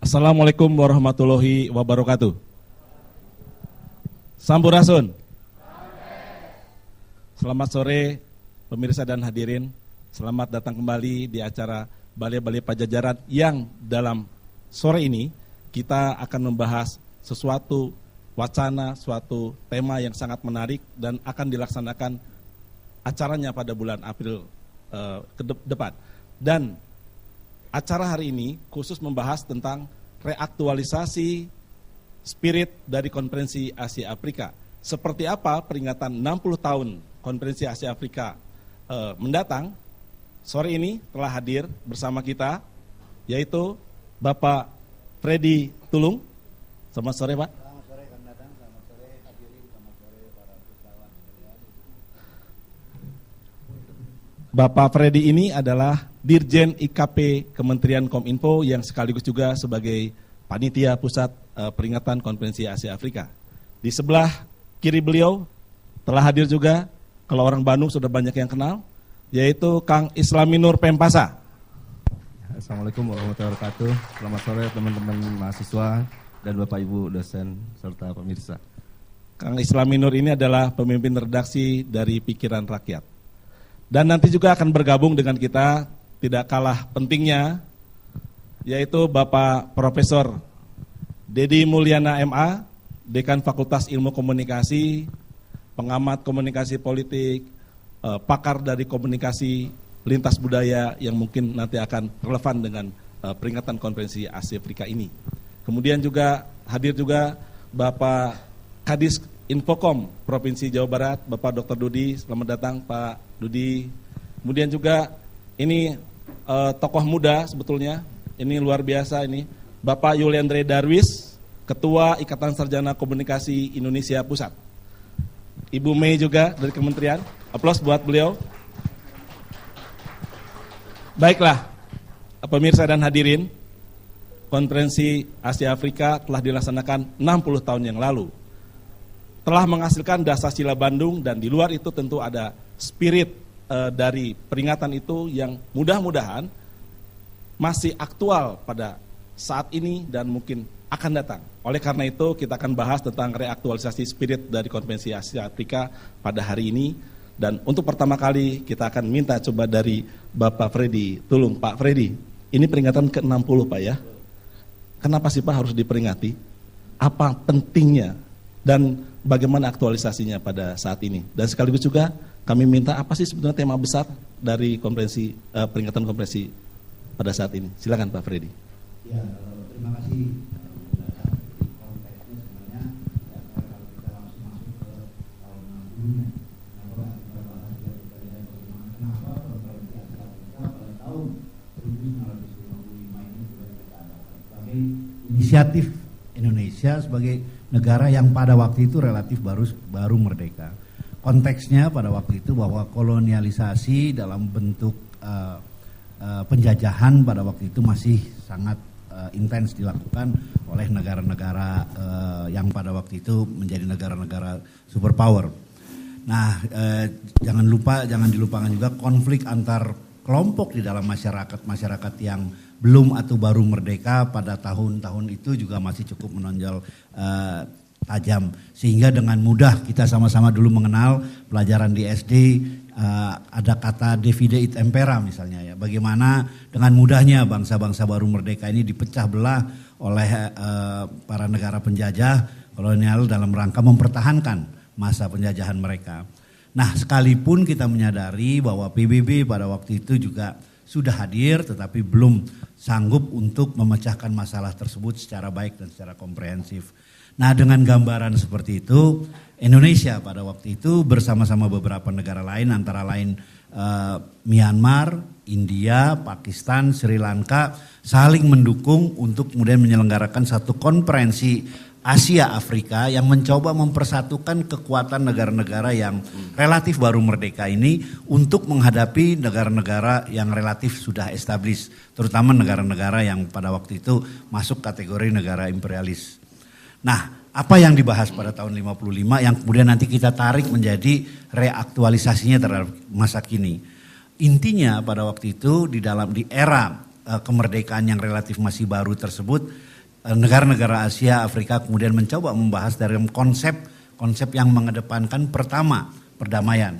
Assalamualaikum warahmatullahi wabarakatuh. Sampurasun. Selamat sore pemirsa dan hadirin. Selamat datang kembali di acara Balai-Balai Pajajaran yang dalam sore ini kita akan membahas sesuatu wacana, suatu tema yang sangat menarik dan akan dilaksanakan acaranya pada bulan April ke depan. Dan acara hari ini khusus membahas tentang reaktualisasi spirit dari Konferensi Asia Afrika. Seperti apa peringatan 60 tahun Konferensi Asia Afrika mendatang. Sore ini telah hadir bersama kita yaitu Bapak Freddy Tulung. Selamat sore, Pak. Selamat sore Kang Dadang, selamat sore hadirin, selamat sore para wisatawan sekalian. Bapak Freddy ini adalah Dirjen IKP Kementerian Kominfo yang sekaligus juga sebagai panitia pusat peringatan Konferensi Asia Afrika. Di sebelah kiri beliau telah hadir juga, kalau orang Bandung sudah banyak yang kenal, yaitu Kang Islaminur Pempasa. Assalamualaikum warahmatullahi wabarakatuh. Selamat sore teman-teman mahasiswa dan Bapak Ibu dosen serta pemirsa. Kang Islaminur ini adalah pemimpin redaksi dari Pikiran Rakyat. Dan nanti juga akan bergabung dengan kita, tidak kalah pentingnya, yaitu Bapak Profesor Dedi Mulyana MA, Dekan Fakultas Ilmu Komunikasi, pengamat komunikasi politik, pakar dari komunikasi lintas budaya yang mungkin nanti akan relevan dengan peringatan Konferensi Asia Afrika ini. Kemudian juga hadir juga Bapak Kadis Infokom Provinsi Jawa Barat, Bapak Dr. Dudi. Selamat datang Pak Dudi. Kemudian juga ini tokoh muda sebetulnya, ini luar biasa ini, Bapak Yuliandre Darwis, Ketua Ikatan Sarjana Komunikasi Indonesia Pusat. Ibu Mei juga dari Kementerian, aplaus buat beliau. Baiklah, pemirsa dan hadirin, Konferensi Asia Afrika telah dilaksanakan 60 tahun yang lalu. Telah menghasilkan Dasar Sila Bandung dan di luar itu tentu ada spirit dari peringatan itu yang mudah-mudahan masih aktual pada saat ini dan mungkin akan datang. Oleh karena itu kita akan bahas tentang reaktualisasi spirit dari Konferensi Asia Afrika pada hari ini. Dan untuk pertama kali kita akan minta coba dari Bapak Freddy Tulung. Pak Freddy, ini peringatan ke-60 Pak ya. Kenapa sih Pak harus diperingati? Apa pentingnya dan bagaimana aktualisasinya pada saat ini? Dan sekaligus juga kami minta apa sih sebetulnya tema besar dari konferensi peringatan konferensi pada saat ini? Silakan Pak Freddy. Ya, terima kasih. Di konteksnya sebenarnya ya, kalau kita langsung masuk ke tahun 60-nya, kenapa kita bahas kenapa Konferensi Asia Afrika pada tahun 1955 ini sudah kita adakan sebagai inisiatif Indonesia sebagai negara yang pada waktu itu relatif baru merdeka. Konteksnya pada waktu itu bahwa kolonialisasi dalam bentuk penjajahan pada waktu itu masih sangat intens dilakukan oleh negara-negara yang pada waktu itu menjadi negara-negara superpower. Nah, jangan dilupakan juga konflik antar kelompok di dalam masyarakat yang belum atau baru merdeka pada tahun-tahun itu juga masih cukup menonjol tajam, sehingga dengan mudah kita sama-sama dulu mengenal pelajaran di SD ada kata divide et impera misalnya ya, bagaimana dengan mudahnya bangsa-bangsa baru merdeka ini dipecah belah oleh para negara penjajah kolonial dalam rangka mempertahankan masa penjajahan mereka. Nah, sekalipun kita menyadari bahwa PBB pada waktu itu juga sudah hadir tetapi belum sanggup untuk memecahkan masalah tersebut secara baik dan secara komprehensif. Nah, dengan gambaran seperti itu, Indonesia pada waktu itu bersama-sama beberapa negara lain, antara lain Myanmar, India, Pakistan, Sri Lanka, saling mendukung untuk kemudian menyelenggarakan satu konferensi Asia Afrika yang mencoba mempersatukan kekuatan negara-negara yang relatif baru merdeka ini untuk menghadapi negara-negara yang relatif sudah established, terutama negara-negara yang pada waktu itu masuk kategori negara imperialis. Nah, apa yang dibahas pada tahun 55 yang kemudian nanti kita tarik menjadi reaktualisasinya terhadap masa kini. Intinya pada waktu itu di era kemerdekaan yang relatif masih baru tersebut, negara-negara Asia, Afrika kemudian mencoba membahas dari konsep yang mengedepankan pertama perdamaian,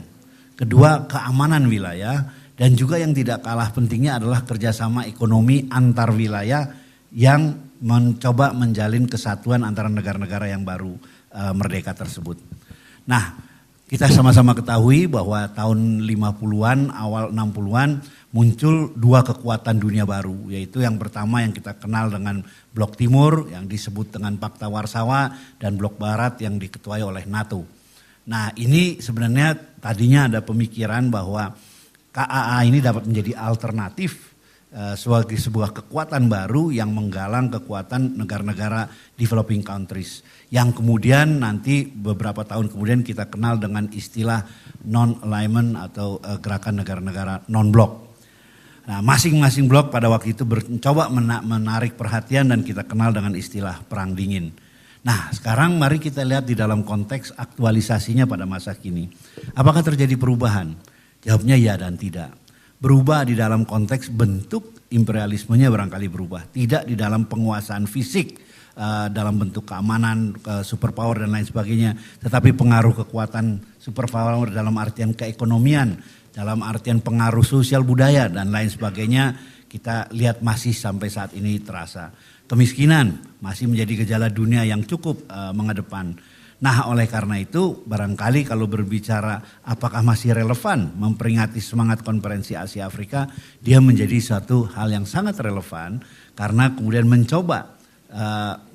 kedua keamanan wilayah, dan juga yang tidak kalah pentingnya adalah kerjasama ekonomi antar wilayah yang mencoba menjalin kesatuan antara negara-negara yang baru merdeka tersebut. Nah, kita sama-sama ketahui bahwa tahun 50-an, awal 60-an muncul dua kekuatan dunia baru, yaitu yang pertama yang kita kenal dengan Blok Timur yang disebut dengan Pakta Warsawa dan Blok Barat yang diketuai oleh NATO. Nah, ini sebenarnya tadinya ada pemikiran bahwa KAA ini dapat menjadi alternatif sebagai sebuah kekuatan baru yang menggalang kekuatan negara-negara developing countries yang kemudian nanti beberapa tahun kemudian kita kenal dengan istilah non-alignment atau gerakan negara-negara non-blok. Nah, masing-masing blok pada waktu itu mencoba menarik perhatian dan kita kenal dengan istilah perang dingin. Nah, sekarang mari kita lihat di dalam konteks aktualisasinya pada masa kini. Apakah terjadi perubahan? Jawabnya ya dan tidak. Berubah di dalam konteks bentuk imperialismenya barangkali berubah. Tidak di dalam penguasaan fisik dalam bentuk keamanan, superpower dan lain sebagainya. Tetapi pengaruh kekuatan superpower dalam artian keekonomian, dalam artian pengaruh sosial budaya dan lain sebagainya kita lihat masih sampai saat ini terasa. Kemiskinan masih menjadi gejala dunia yang cukup mengedepan. Nah, oleh karena itu barangkali kalau berbicara apakah masih relevan memperingati semangat konferensi Asia Afrika, dia menjadi satu hal yang sangat relevan karena kemudian mencoba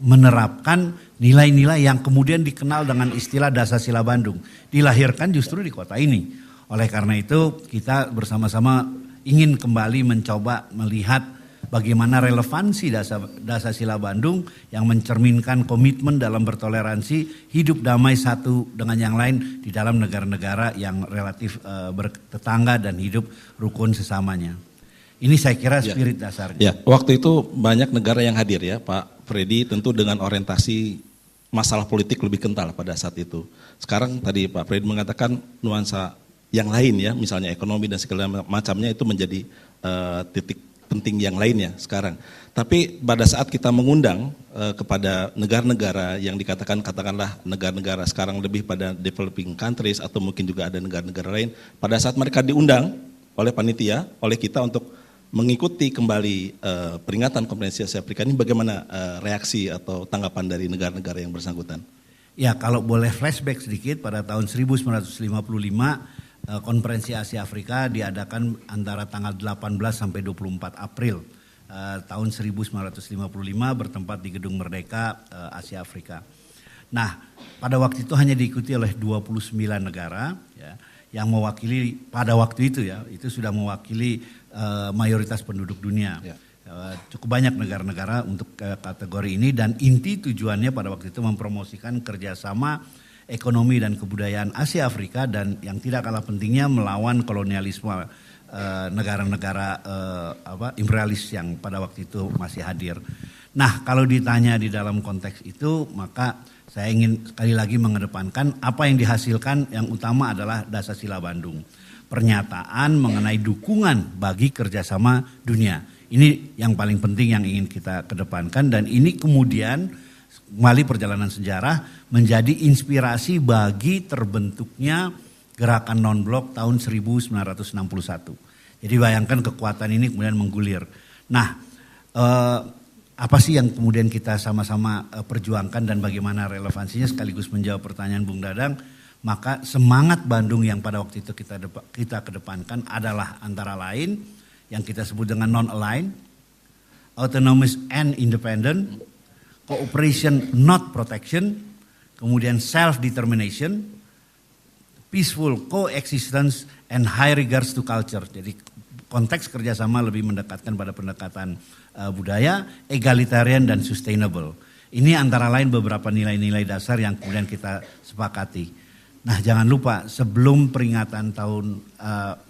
menerapkan nilai-nilai yang kemudian dikenal dengan istilah Dasar-Sila Bandung. Dilahirkan justru di kota ini. Oleh karena itu kita bersama-sama ingin kembali mencoba melihat bagaimana relevansi Dasar-Sila Bandung yang mencerminkan komitmen dalam bertoleransi, hidup damai satu dengan yang lain di dalam negara-negara yang relatif bertetangga dan hidup rukun sesamanya. Ini saya kira spirit dasarnya. Ya, waktu itu banyak negara yang hadir ya Pak Freddy, tentu dengan orientasi masalah politik lebih kental pada saat itu. Sekarang tadi Pak Freddy mengatakan nuansa yang lain ya, misalnya ekonomi dan segala macamnya itu menjadi titik penting yang lainnya sekarang. Tapi pada saat kita mengundang kepada negara-negara yang katakanlah negara-negara sekarang lebih pada developing countries atau mungkin juga ada negara-negara lain, pada saat mereka diundang oleh panitia, oleh kita untuk mengikuti kembali peringatan konferensi Asia Afrika ini, bagaimana reaksi atau tanggapan dari negara-negara yang bersangkutan? Ya, kalau boleh flashback sedikit, pada tahun 1955 konferensi Asia Afrika diadakan antara tanggal 18 sampai 24 April tahun 1955 bertempat di Gedung Merdeka Asia Afrika. Nah, pada waktu itu hanya diikuti oleh 29 negara ya, yang mewakili pada waktu itu ya, itu sudah mewakili mayoritas penduduk dunia. Ya. Cukup banyak negara-negara untuk kategori ini dan inti tujuannya pada waktu itu mempromosikan kerjasama ekonomi dan kebudayaan Asia Afrika dan yang tidak kalah pentingnya melawan kolonialisme negara-negara imperialis yang pada waktu itu masih hadir. Nah, kalau ditanya di dalam konteks itu, maka saya ingin sekali lagi mengedepankan apa yang dihasilkan yang utama adalah Dasar-Sila Bandung. Pernyataan mengenai dukungan bagi kerjasama dunia. Ini yang paling penting yang ingin kita kedepankan dan ini kemudian melalui perjalanan sejarah menjadi inspirasi bagi terbentuknya gerakan non-blok tahun 1961. Jadi bayangkan kekuatan ini kemudian menggulir. Nah, apa sih yang kemudian kita sama-sama perjuangkan dan bagaimana relevansinya sekaligus menjawab pertanyaan Bung Dadang. Maka semangat Bandung yang pada waktu itu kita kedepankan adalah antara lain yang kita sebut dengan non-aligned, autonomous and independent, cooperation not protection, kemudian self-determination, peaceful coexistence, and high regards to culture. Jadi konteks kerjasama lebih mendekatkan pada pendekatan budaya, egalitarian dan sustainable. Ini antara lain beberapa nilai-nilai dasar yang kemudian kita sepakati. Nah, jangan lupa sebelum peringatan tahun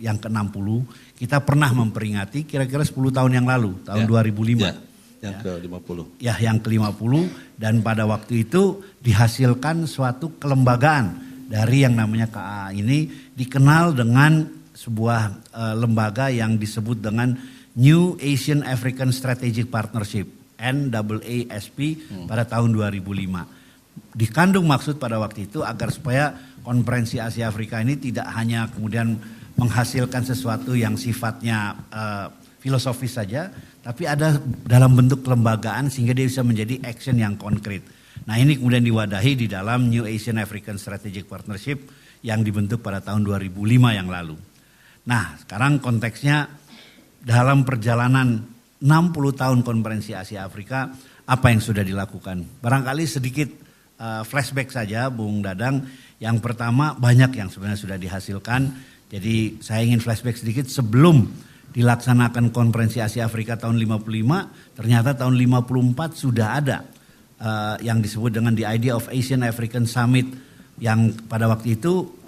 yang ke-60, kita pernah memperingati kira-kira 10 tahun yang lalu, tahun 2005. Yang ke-50. Ya, yang ke-50 dan pada waktu itu dihasilkan suatu kelembagaan dari yang namanya KAA ini dikenal dengan sebuah lembaga yang disebut dengan New Asian African Strategic Partnership, NAASP pada tahun 2005. Dikandung maksud pada waktu itu agar supaya konferensi Asia Afrika ini tidak hanya kemudian menghasilkan sesuatu yang sifatnya filosofis saja, tapi ada dalam bentuk kelembagaan sehingga dia bisa menjadi action yang konkret. Nah ini kemudian diwadahi di dalam New Asian African Strategic Partnership yang dibentuk pada tahun 2005 yang lalu. Nah sekarang konteksnya dalam perjalanan 60 tahun konferensi Asia Afrika, apa yang sudah dilakukan? Barangkali sedikit flashback saja Bung Dadang. Yang pertama banyak yang sebenarnya sudah dihasilkan. Jadi saya ingin flashback sedikit sebelum dilaksanakan konferensi Asia Afrika tahun 55, ternyata tahun 54 sudah ada yang disebut dengan the Idea of Asian African Summit yang pada waktu itu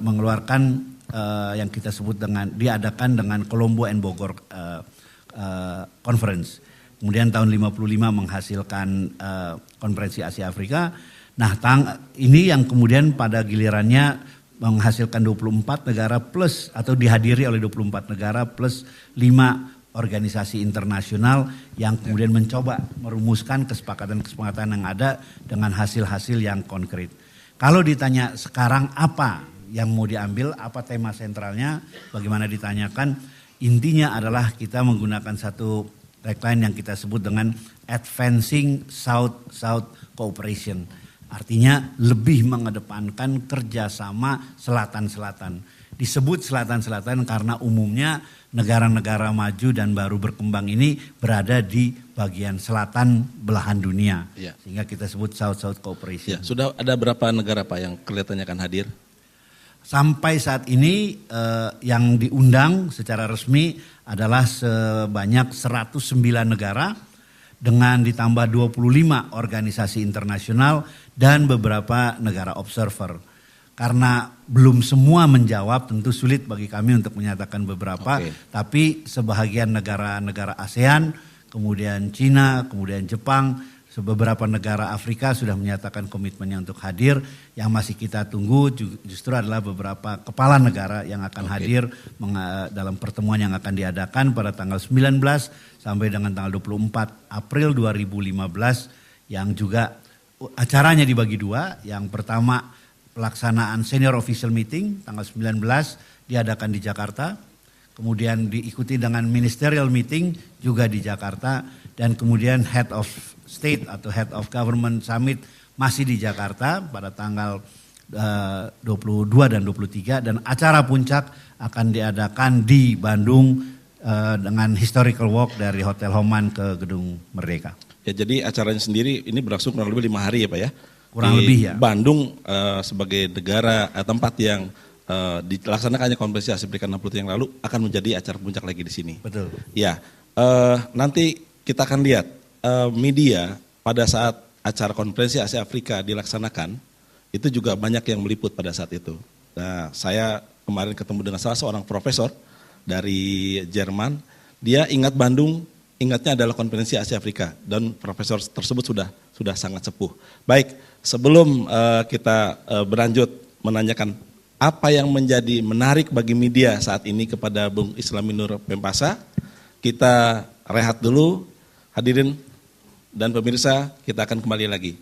mengeluarkan yang kita sebut dengan diadakan dengan Colombo and Bogor Conference. Kemudian tahun 55 menghasilkan konferensi Asia Afrika. Nah, ini yang kemudian pada gilirannya menghasilkan 24 negara plus atau dihadiri oleh 24 negara plus 5 organisasi internasional yang kemudian mencoba merumuskan kesepakatan-kesepakatan yang ada dengan hasil-hasil yang konkret. Kalau ditanya sekarang apa yang mau diambil, apa tema sentralnya, bagaimana ditanyakan, intinya adalah kita menggunakan satu tagline yang kita sebut dengan Advancing South-South Cooperation. Artinya lebih mengedepankan kerjasama selatan-selatan. Disebut selatan-selatan karena umumnya negara-negara maju dan baru berkembang ini berada di bagian selatan belahan dunia. Ya. Sehingga kita sebut South-South Cooperation. Ya, sudah ada berapa negara Pak yang kelihatannya akan hadir? Sampai saat ini yang diundang secara resmi adalah sebanyak 109 negara dengan ditambah 25 organisasi internasional dan beberapa negara observer. Karena belum semua menjawab, tentu sulit bagi kami untuk menyatakan beberapa, tapi sebahagian negara-negara ASEAN, kemudian Cina, kemudian Jepang, beberapa negara Afrika sudah menyatakan komitmennya untuk hadir. Yang masih kita tunggu justru adalah beberapa kepala negara yang akan hadir dalam pertemuan yang akan diadakan pada tanggal 19 sampai dengan tanggal 24 April 2015 yang juga acaranya dibagi dua. Yang pertama pelaksanaan senior official meeting tanggal 19 diadakan di Jakarta. Kemudian diikuti dengan ministerial meeting juga di Jakarta. Dan kemudian head of state atau head of government summit masih di Jakarta pada tanggal 22 dan 23. Dan acara puncak akan diadakan di Bandung dengan historical walk dari Hotel Homan ke Gedung Merdeka. Ya, jadi acaranya sendiri ini berlangsung kurang lebih 5 hari ya Pak ya? Kurang lebih ya. Bandung sebagai negara tempat yang dilaksanakannya konferensi Asia Afrika 60 tahun yang lalu akan menjadi acara puncak lagi di sini. Betul. Ya, nanti kita akan lihat media pada saat acara konferensi Asia Afrika dilaksanakan itu juga banyak yang meliput pada saat itu. Nah, saya kemarin ketemu dengan salah seorang profesor dari Jerman, dia ingat Bandung, ingatnya adalah konferensi Asia Afrika dan profesor tersebut sudah sangat sepuh. Baik, sebelum kita berlanjut menanyakan apa yang menjadi menarik bagi media saat ini kepada Bung Islaminur Pempasa, kita rehat dulu, hadirin dan pemirsa, kita akan kembali lagi.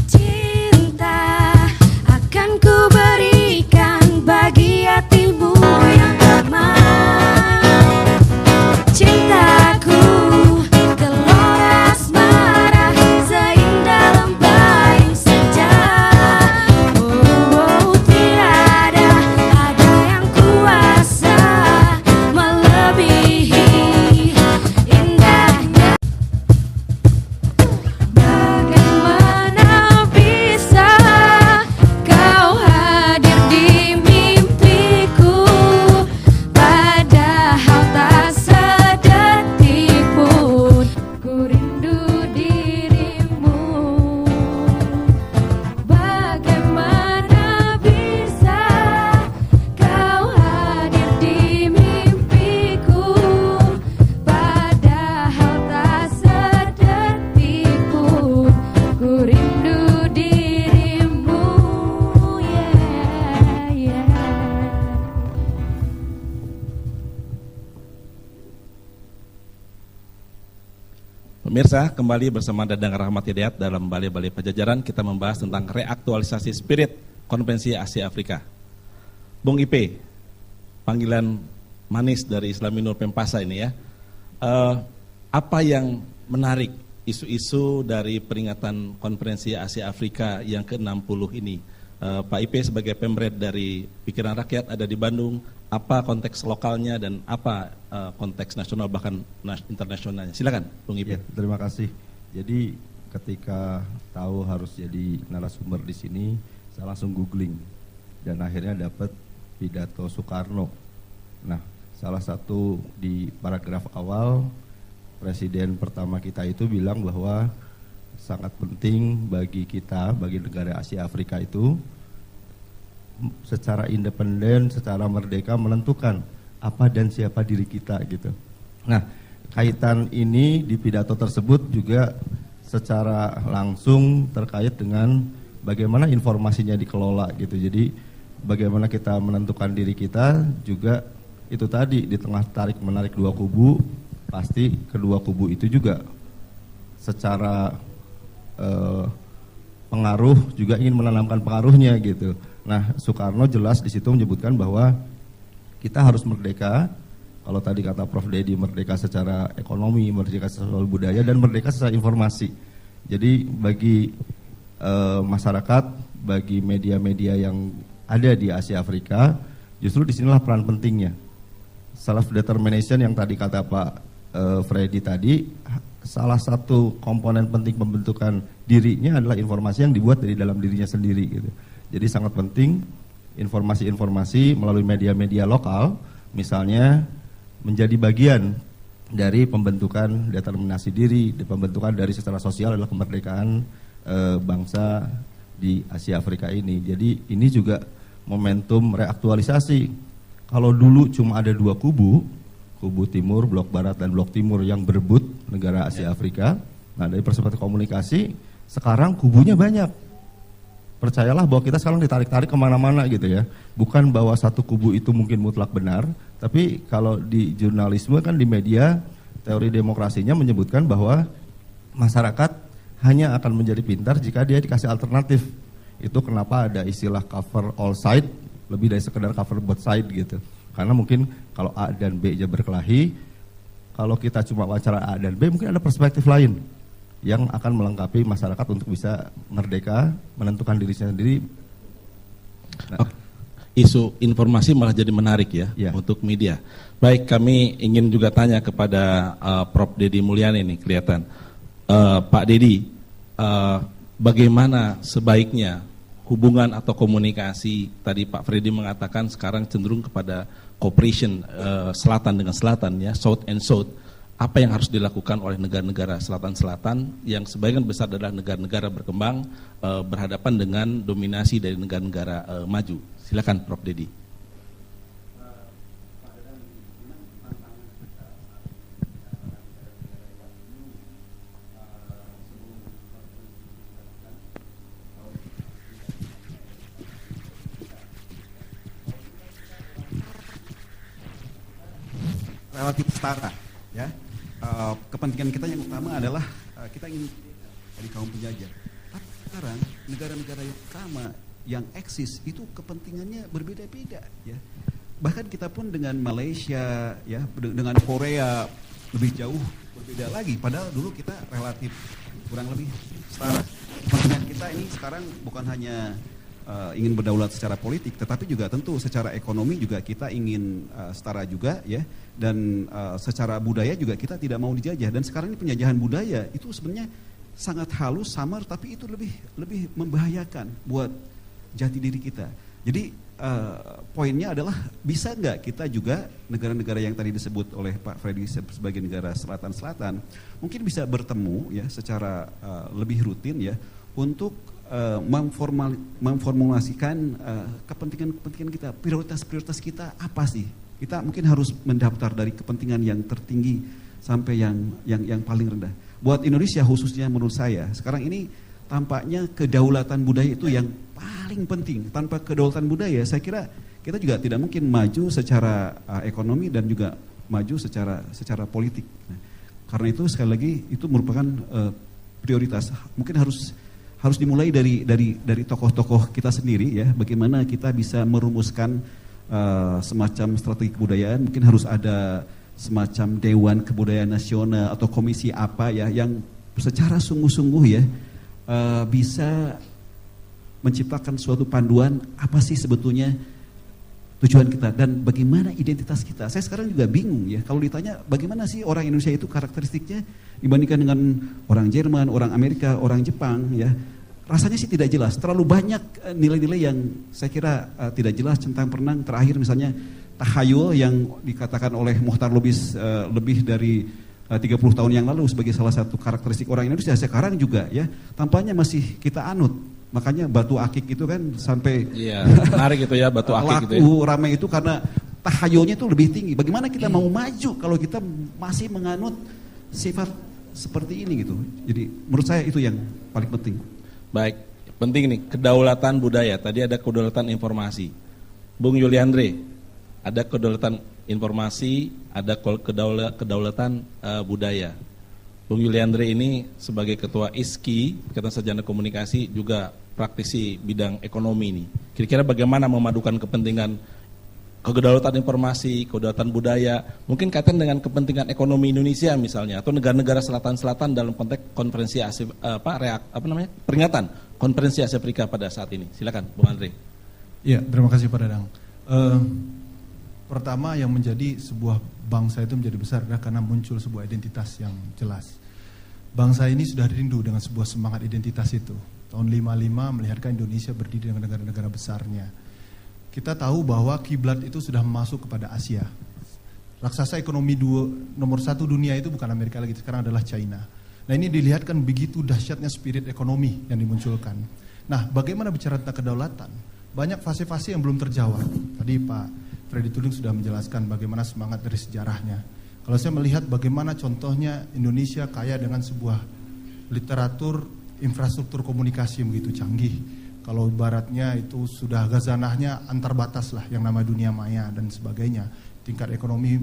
Cinta akan ku berikan bagi hatimu yang aman. Cintaku gelora asmara seindah lembayung senja. Oh, tiada ada yang kuasa melebihi indahnya. Pemirsa, kembali bersama Dadang Rahmat Hidayat dalam Balai-Balai Pajajaran. Kita membahas tentang reaktualisasi spirit Konferensi Asia Afrika. Bung Ipe, panggilan manis dari Islaminur Pempasa ini ya. Apa yang menarik isu-isu dari peringatan Konferensi Asia Afrika yang ke-60 ini? Pak Ipe sebagai pemret dari Pikiran Rakyat ada di Bandung, apa konteks lokalnya dan apa konteks nasional bahkan internasionalnya? Silakan, Bung Ipe. Ya, terima kasih. Jadi ketika tahu harus jadi narasumber di sini, saya langsung googling dan akhirnya dapat pidato Soekarno. Nah, salah satu di paragraf awal presiden pertama kita itu bilang bahwa sangat penting bagi kita, bagi negara Asia Afrika itu secara independen, secara merdeka menentukan apa dan siapa diri kita gitu. Nah, kaitan ini di pidato tersebut juga secara langsung terkait dengan bagaimana informasinya dikelola gitu. Jadi bagaimana kita menentukan diri kita juga itu tadi di tengah tarik menarik dua kubu, pasti kedua kubu itu juga secara pengaruh juga ingin menanamkan pengaruhnya gitu. Nah, Soekarno jelas di situ menyebutkan bahwa kita harus merdeka. Kalau tadi kata Prof. Dedi, merdeka secara ekonomi, merdeka secara budaya, dan merdeka secara informasi. Jadi bagi masyarakat, bagi media-media yang ada di Asia Afrika, justru disinilah peran pentingnya. Self-determination yang tadi kata Pak Freddy tadi, salah satu komponen penting pembentukan dirinya adalah informasi yang dibuat dari dalam dirinya sendiri gitu. Jadi sangat penting informasi-informasi melalui media-media lokal misalnya menjadi bagian dari pembentukan determinasi diri, pembentukan dari secara sosial adalah kemerdekaan bangsa di Asia Afrika ini. Jadi ini juga momentum reaktualisasi. Kalau dulu cuma ada dua kubu, kubu timur, blok barat dan blok timur yang berebut negara Asia Afrika. Nah, dari perspektif komunikasi sekarang kubunya banyak. Percayalah bahwa kita sekarang ditarik-tarik kemana-mana gitu ya. Bukan bahwa satu kubu itu mungkin mutlak benar, tapi kalau di jurnalisme kan di media teori demokrasinya menyebutkan bahwa masyarakat hanya akan menjadi pintar jika dia dikasih alternatif. Itu kenapa ada istilah cover all side, lebih dari sekedar cover both side gitu. Karena mungkin kalau A dan B aja berkelahi, kalau kita cuma wawancara A dan B mungkin ada perspektif lain yang akan melengkapi masyarakat untuk bisa merdeka, menentukan dirinya sendiri. Nah, isu informasi malah jadi menarik ya untuk media. Baik, kami ingin juga tanya kepada Prof. Dedi Mulyani nih kelihatan. Pak Dedi, bagaimana sebaiknya hubungan atau komunikasi, tadi Pak Freddy mengatakan sekarang cenderung kepada cooperation selatan dengan selatan ya, South and South. Apa yang harus dilakukan oleh negara-negara selatan-selatan yang sebagian besar adalah negara-negara berkembang berhadapan dengan dominasi dari negara-negara maju. Silakan Prof. Dedi. Relatif setara ya. Kepentingan kita yang utama adalah kita ingin dari kaum penjajah. Tapi sekarang negara-negara yang sama yang eksis itu kepentingannya berbeda-beda ya. Bahkan kita pun dengan Malaysia ya, dengan Korea lebih jauh berbeda lagi. Padahal dulu kita relatif kurang lebih setara. Kepentingan kita ini sekarang bukan hanya ingin berdaulat secara politik, tetapi juga tentu secara ekonomi juga kita ingin setara juga ya, dan secara budaya juga kita tidak mau dijajah. Dan sekarang ini penjajahan budaya itu sebenarnya sangat halus, samar, tapi itu lebih membahayakan buat jati diri kita. Jadi poinnya adalah bisa nggak kita juga negara-negara yang tadi disebut oleh Pak Freddy sebagai negara selatan-selatan mungkin bisa bertemu ya secara lebih rutin ya untuk memformulasikan kepentingan-kepentingan kita, prioritas-prioritas kita apa sih? Kita mungkin harus mendaftar dari kepentingan yang tertinggi sampai yang paling rendah. Buat Indonesia khususnya menurut saya, sekarang ini tampaknya kedaulatan budaya itu yang paling penting. Tanpa kedaulatan budaya, saya kira kita juga tidak mungkin maju secara ekonomi dan juga maju secara politik. Nah, Karena itu sekali lagi itu merupakan prioritas. Mungkin harus dimulai dari tokoh-tokoh kita sendiri ya. Bagaimana kita bisa merumuskan semacam strategi kebudayaan. Mungkin harus ada semacam Dewan Kebudayaan Nasional atau komisi apa ya yang secara sungguh-sungguh ya bisa menciptakan suatu panduan apa sih sebetulnya tujuan kita dan bagaimana identitas kita. Saya sekarang juga bingung ya kalau ditanya bagaimana sih orang Indonesia itu karakteristiknya dibandingkan dengan orang Jerman, orang Amerika, orang Jepang ya. Rasanya sih tidak jelas. Terlalu banyak nilai-nilai yang saya kira tidak jelas. Centang perenang terakhir misalnya tahayul yang dikatakan oleh Muhtar Lubis lebih dari 30 tahun yang lalu sebagai salah satu karakteristik orang Indonesia, sekarang juga ya tampaknya masih kita anut. Makanya batu akik itu kan sampai menarik itu ya batu akik laku, itu ya. Ramai itu karena tahayulnya itu lebih tinggi. Bagaimana kita mau maju kalau kita masih menganut sifat seperti ini gitu. Jadi menurut saya itu yang paling penting. Baik, penting nih kedaulatan budaya. Tadi ada kedaulatan informasi. Bung Yuliandre, ada kedaulatan informasi, ada kedaulatan budaya. Bung Yuliandre ini sebagai ketua ISKI, Ikatan Sarjana Komunikasi, juga praktisi bidang ekonomi ini. Kira-kira bagaimana memadukan kepentingan kedaulatan informasi, kedaulatan budaya, mungkin kaitan dengan kepentingan ekonomi Indonesia misalnya, atau negara-negara selatan-selatan dalam konteks konferensi Asia, peringatan konferensi Asia Afrika pada saat ini. Silakan, Bung Andre. Ya, terima kasih Pak Dadang. Pertama yang menjadi sebuah bangsa itu menjadi besar adalah karena muncul sebuah identitas yang jelas. Bangsa ini sudah rindu dengan sebuah semangat identitas itu. Tahun 55 melihatkan Indonesia berdiri dengan negara-negara besarnya. Kita tahu bahwa kiblat itu sudah masuk kepada Asia. Raksasa ekonomi nomor 1 dunia itu bukan Amerika lagi, sekarang adalah China. Nah ini dilihatkan begitu dahsyatnya spirit ekonomi yang dimunculkan. Nah bagaimana bicara tentang kedaulatan? Banyak fase-fase yang belum terjawab. Tadi Pak Freddy Tudung sudah menjelaskan bagaimana semangat dari sejarahnya. Kalau saya melihat bagaimana contohnya Indonesia kaya dengan sebuah literatur infrastruktur komunikasi yang begitu canggih. Kalau baratnya itu sudah gazanahnya antar batas lah yang nama dunia maya dan sebagainya. Tingkat ekonomi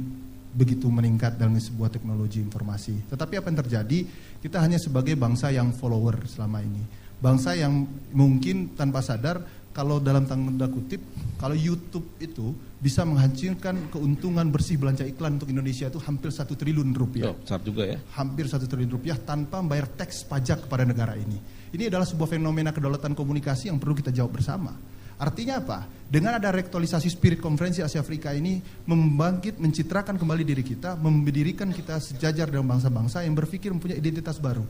begitu meningkat dalam sebuah teknologi informasi. Tetapi apa yang terjadi? Kita hanya sebagai bangsa yang follower selama ini. Bangsa yang mungkin tanpa sadar kalau dalam tanda kutip, kalau YouTube itu bisa menghasilkan keuntungan bersih belanja iklan untuk Indonesia itu hampir 1 triliun rupiah. Besar juga ya. Hampir 1 triliun rupiah tanpa membayar teks pajak kepada negara ini. Ini adalah sebuah fenomena kedaulatan komunikasi yang perlu kita jawab bersama. Artinya apa? Dengan ada reaktualisasi spirit konferensi Asia Afrika ini membangkit, mencitrakan kembali diri kita, mendirikan kita sejajar dengan bangsa-bangsa yang berpikir mempunyai identitas baru.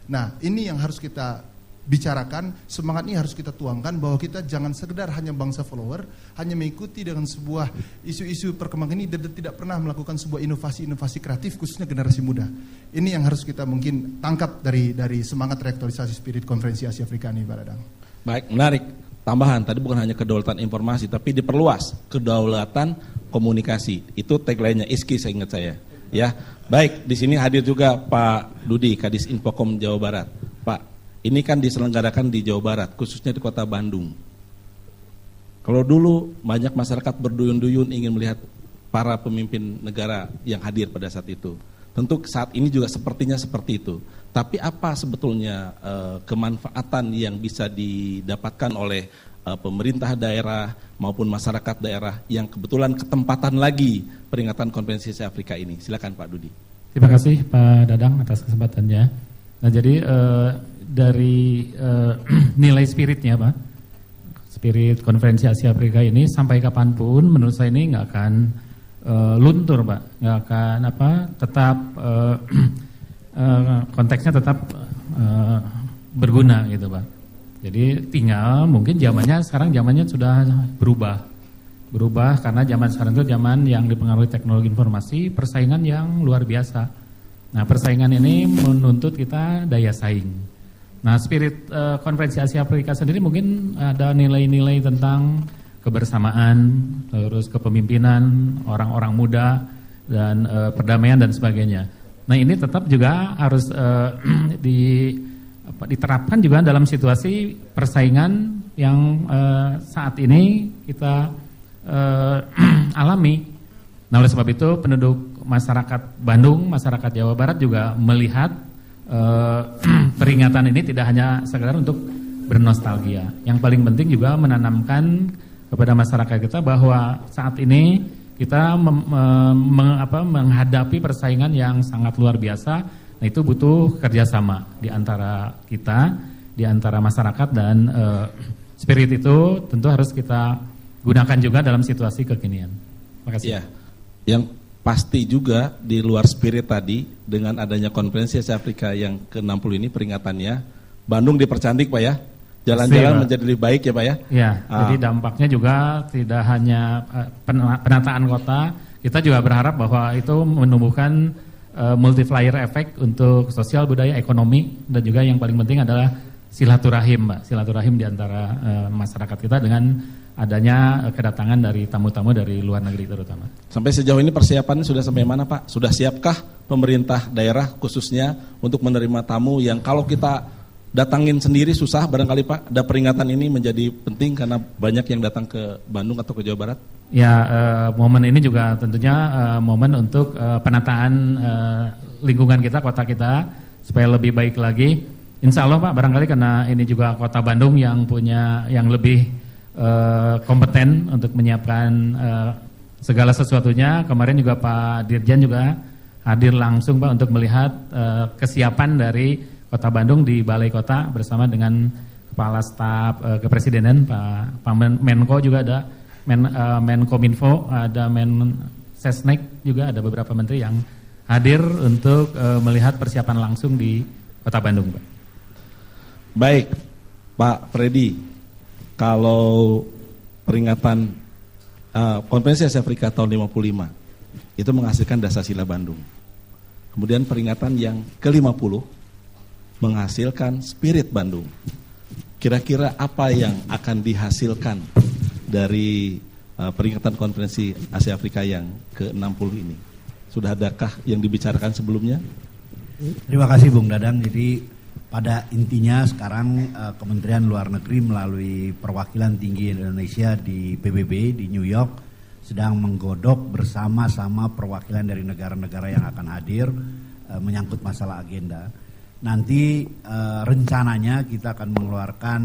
Nah, ini yang harus kita bicarakan, semangat ini harus kita tuangkan bahwa kita jangan sekedar hanya bangsa follower, hanya mengikuti dengan sebuah isu-isu perkembangan ini dan tidak pernah melakukan sebuah inovasi-inovasi kreatif khususnya generasi muda. Ini yang harus kita mungkin tangkap dari semangat reaktualisasi spirit konferensi Asia Afrika ini, Pak Dadang. Baik, menarik. Tambahan, tadi bukan hanya kedaulatan informasi, tapi diperluas kedaulatan komunikasi. Itu tagline-nya ISKI, saya ingat saya. Ya, baik. Di sini hadir juga Pak Dudi, Kadis Infokom Jawa Barat. Pak, ini kan diselenggarakan di Jawa Barat, khususnya di Kota Bandung. Kalau dulu banyak masyarakat berduyun-duyun ingin melihat para pemimpin negara yang hadir pada saat itu. Tentu saat ini juga sepertinya seperti itu. Tapi apa sebetulnya kemanfaatan yang bisa didapatkan oleh pemerintah daerah maupun masyarakat daerah yang kebetulan ketempatan lagi peringatan konferensi Asia Afrika ini? Silakan Pak Dudi. Terima kasih Pak Dadang atas kesempatannya. Nah jadi dari nilai spiritnya Pak, spirit konferensi Asia Afrika ini sampai kapanpun menurut saya ini nggak akan luntur Pak, nggak akan tetap konteksnya tetap berguna gitu Pak. Jadi tinggal mungkin zamannya sudah berubah karena zaman sekarang itu zaman yang dipengaruhi teknologi informasi, persaingan yang luar biasa. Nah persaingan ini menuntut kita daya saing. Nah spirit konferensi Asia Afrika sendiri mungkin ada nilai-nilai tentang kebersamaan, terus kepemimpinan orang-orang muda dan perdamaian dan sebagainya. Nah ini tetap juga harus diterapkan juga dalam situasi persaingan yang saat ini kita alami. Nah oleh sebab itu penduduk masyarakat Bandung, masyarakat Jawa Barat juga melihat peringatan ini tidak hanya sekedar untuk bernostalgia. Yang paling penting juga menanamkan kepada masyarakat kita bahwa saat ini kita menghadapi persaingan yang sangat luar biasa. Nah, itu butuh kerjasama di antara kita, di antara masyarakat, dan spirit itu tentu harus kita gunakan juga dalam situasi kekinian. Terima kasih. Ya, yang pasti juga di luar spirit tadi, dengan adanya konferensi Asia Afrika yang ke-60 ini peringatannya, Bandung dipercantik Pak ya, jalan-jalan menjadi lebih baik ya Pak ya. Ya, jadi dampaknya juga tidak hanya penataan kota, kita juga berharap bahwa itu menumbuhkan multiplier effect untuk sosial, budaya, ekonomi, dan juga yang paling penting adalah silaturahim, Mbak. Silaturahim di antara masyarakat kita dengan adanya kedatangan dari tamu-tamu dari luar negeri terutama. Sampai sejauh ini persiapannya sudah sampai mana Pak? Sudah siapkah pemerintah daerah khususnya untuk menerima tamu yang kalau kita datangin sendiri susah barangkali Pak? Ada peringatan ini menjadi penting karena banyak yang datang ke Bandung atau ke Jawa Barat? Ya, momen ini juga tentunya momen untuk penataan lingkungan kita, kota kita, supaya lebih baik lagi. Insya Allah Pak, barangkali karena ini juga kota Bandung yang punya, yang lebih kompeten untuk menyiapkan segala sesuatunya. Kemarin juga Pak Dirjen juga hadir langsung Pak untuk melihat kesiapan dari Kota Bandung di Balai Kota bersama dengan Kepala Staf Kepresidenan Pak Menko juga ada, Menkominfo, ada Sesnek juga, ada beberapa menteri yang hadir untuk melihat persiapan langsung di Kota Bandung Pak. Baik Pak Freddy, kalau peringatan Konferensi Asia Afrika tahun 55 itu menghasilkan Dasar-Sila Bandung. Kemudian peringatan yang ke-50 menghasilkan Spirit Bandung. Kira-kira apa yang akan dihasilkan dari peringatan Konferensi Asia Afrika yang ke-60 ini? Sudah adakah yang dibicarakan sebelumnya? Terima kasih Bung Dadang. Jadi pada intinya sekarang Kementerian Luar Negeri melalui Perwakilan Tinggi Indonesia di PBB di New York sedang menggodok bersama-sama perwakilan dari negara-negara yang akan hadir menyangkut masalah agenda. Nanti rencananya kita akan mengeluarkan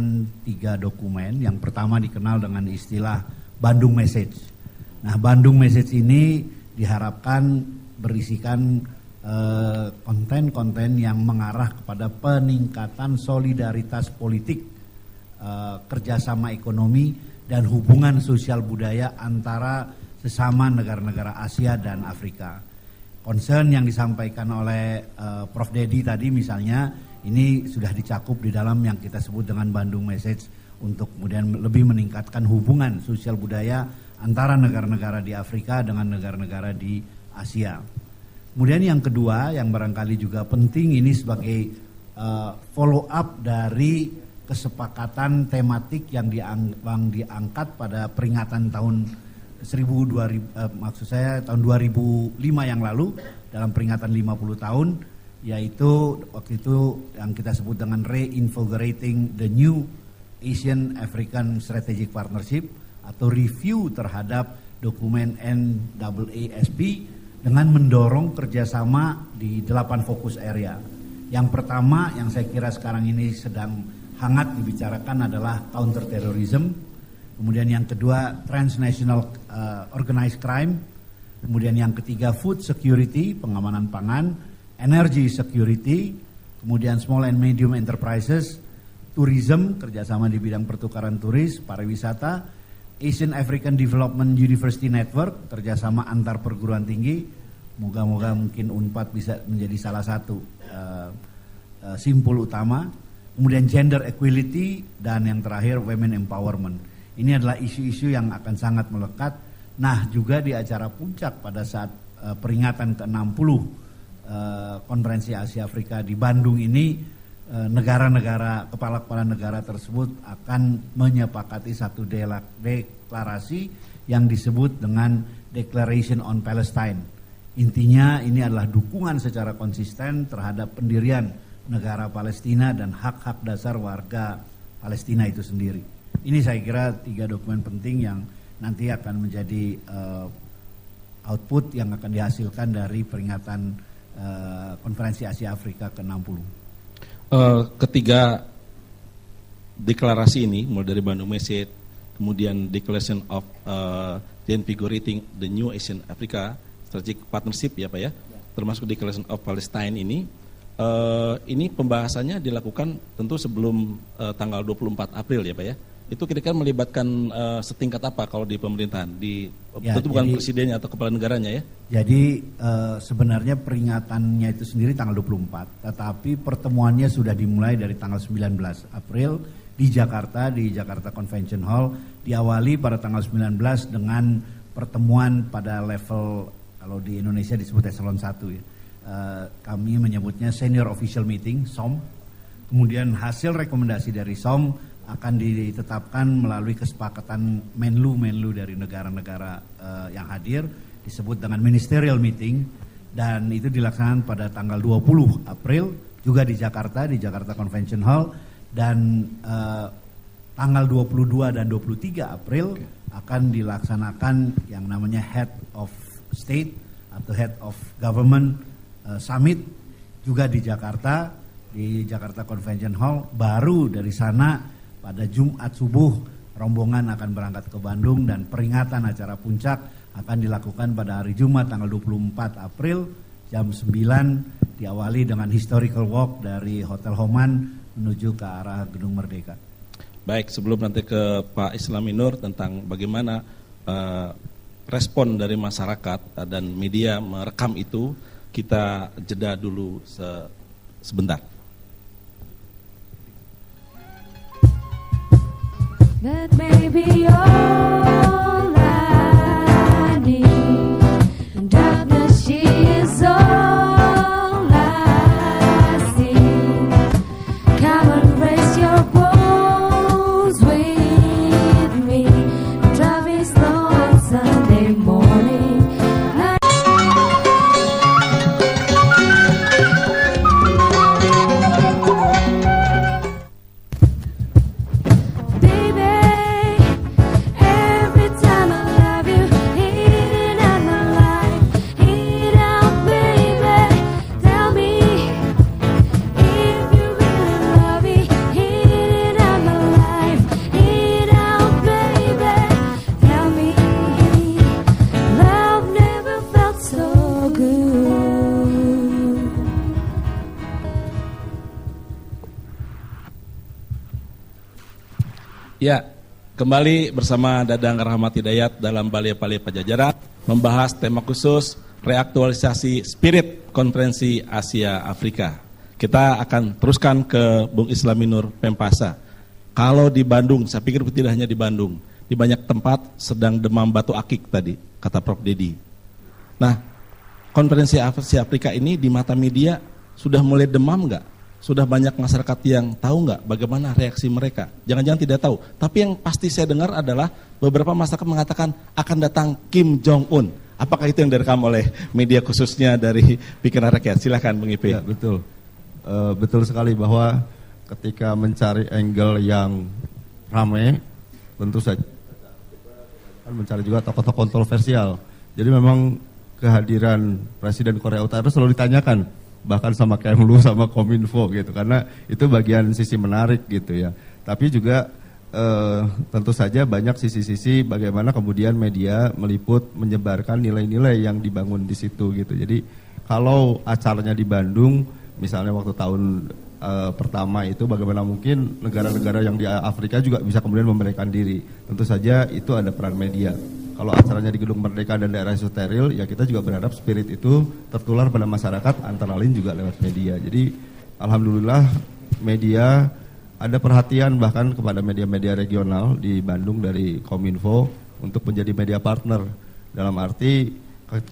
3 dokumen. Yang pertama dikenal dengan istilah Bandung Message. Nah, Bandung Message ini diharapkan berisikan konten-konten yang mengarah kepada peningkatan solidaritas politik, kerjasama ekonomi, dan hubungan sosial budaya antara sesama negara-negara Asia dan Afrika. Concern yang disampaikan oleh Prof. Dedi tadi misalnya, ini sudah dicakup di dalam yang kita sebut dengan Bandung Message untuk kemudian lebih meningkatkan hubungan sosial budaya antara negara-negara di Afrika dengan negara-negara di Asia. Kemudian yang kedua yang barangkali juga penting, ini sebagai follow up dari kesepakatan tematik yang diangkat pada peringatan tahun 2005 yang lalu dalam peringatan 50 tahun, yaitu waktu itu yang kita sebut dengan Reinvigorating the New Asian African Strategic Partnership atau review terhadap dokumen NAASP dengan mendorong kerjasama di 8 fokus area. Yang pertama yang saya kira sekarang ini sedang hangat dibicarakan adalah counterterrorism. Kemudian yang kedua transnational organized crime. Kemudian yang ketiga food security, pengamanan pangan, energy security. Kemudian small and medium enterprises, tourism, kerjasama di bidang pertukaran turis, pariwisata, Asian African Development University Network, kerjasama antar perguruan tinggi. Moga-moga mungkin UNPAD bisa menjadi salah satu simpul utama. Kemudian gender equality, dan yang terakhir women empowerment. Ini adalah isu-isu yang akan sangat melekat. Nah, juga di acara puncak pada saat peringatan ke-60 Konferensi Asia Afrika di Bandung ini, negara-negara, kepala-kepala negara tersebut akan menyepakati satu deklarasi yang disebut dengan Declaration on Palestine. Intinya ini adalah dukungan secara konsisten terhadap pendirian negara Palestina dan hak-hak dasar warga Palestina itu sendiri. Ini saya kira 3 dokumen penting yang nanti akan menjadi output yang akan dihasilkan dari peringatan konferensi Asia Afrika ke-60. Ketiga deklarasi ini, mulai dari Bandung Message, kemudian Declaration of Reinvigorating the New Asian Africa Strategic Partnership ya Pak ya, termasuk Declaration of Palestine ini pembahasannya dilakukan tentu sebelum tanggal 24 April ya Pak ya. Itu kira-kira melibatkan setingkat apa kalau di pemerintahan? Tentu bukan presidennya atau kepala negaranya ya? Jadi sebenarnya peringatannya itu sendiri tanggal 24, tetapi pertemuannya sudah dimulai dari tanggal 19 April di Jakarta Convention Hall, diawali pada tanggal 19 dengan pertemuan pada level, kalau di Indonesia disebut eselon 1 ya. Kami menyebutnya Senior Official Meeting, SOM. Kemudian hasil rekomendasi dari SOM akan ditetapkan melalui kesepakatan menlu dari negara-negara yang hadir, disebut dengan Ministerial Meeting, dan itu dilaksanakan pada tanggal 20 April juga di Jakarta Convention Hall, dan tanggal 22 dan 23 April akan dilaksanakan yang namanya Head of State atau Head of Government Summit juga di Jakarta Convention Hall. Baru dari sana pada Jumat subuh rombongan akan berangkat ke Bandung, dan peringatan acara puncak akan dilakukan pada hari Jumat tanggal 24 April jam 9, diawali dengan historical walk dari Hotel Homan menuju ke arah Gedung Merdeka. Baik, sebelum nanti ke Pak Islami Nur tentang bagaimana respon dari masyarakat dan media merekam itu, kita jeda dulu sebentar. But maybe all I need, and darkness she is all I see. Come and raise your bones with me. I'm driving slow on Sunday morning. Ya, kembali bersama Dadang Rahmat Hidayat dalam Balai-Balai Pajajaran membahas tema khusus reaktualisasi spirit konferensi Asia Afrika. Kita akan teruskan ke Bung Islami Nur Pempasa. Kalau di Bandung, saya pikir tidak hanya di Bandung, di banyak tempat sedang demam batu akik tadi, kata Prof. Dedi. Nah, konferensi Asia Afrika ini di mata media sudah mulai demam nggak? Sudah banyak masyarakat yang tahu nggak bagaimana reaksi mereka? Jangan-jangan tidak tahu. Tapi yang pasti saya dengar adalah beberapa masyarakat mengatakan akan datang Kim Jong-un. Apakah itu yang direkam oleh media khususnya dari Pikiran Rakyat? Silahkan Bung Ipe. Ya, betul. Betul sekali bahwa ketika mencari angle yang ramai, tentu saja mencari juga tokoh-tokoh kontroversial. Jadi memang kehadiran Presiden Korea Utara selalu ditanyakan, bahkan sama Kemlu, sama Kominfo gitu, karena itu bagian sisi menarik gitu ya. Tapi juga tentu saja banyak sisi-sisi bagaimana kemudian media meliput, menyebarkan nilai-nilai yang dibangun di situ gitu. Jadi kalau acaranya di Bandung, misalnya waktu tahun pertama itu, bagaimana mungkin negara-negara yang di Afrika juga bisa kemudian memberikan diri. Tentu saja itu ada peran media. Kalau acaranya di Gedung Merdeka dan daerah steril, ya kita juga berharap spirit itu tertular pada masyarakat, antara lain juga lewat media. Jadi alhamdulillah media ada perhatian bahkan kepada media-media regional di Bandung dari Kominfo untuk menjadi media partner. Dalam arti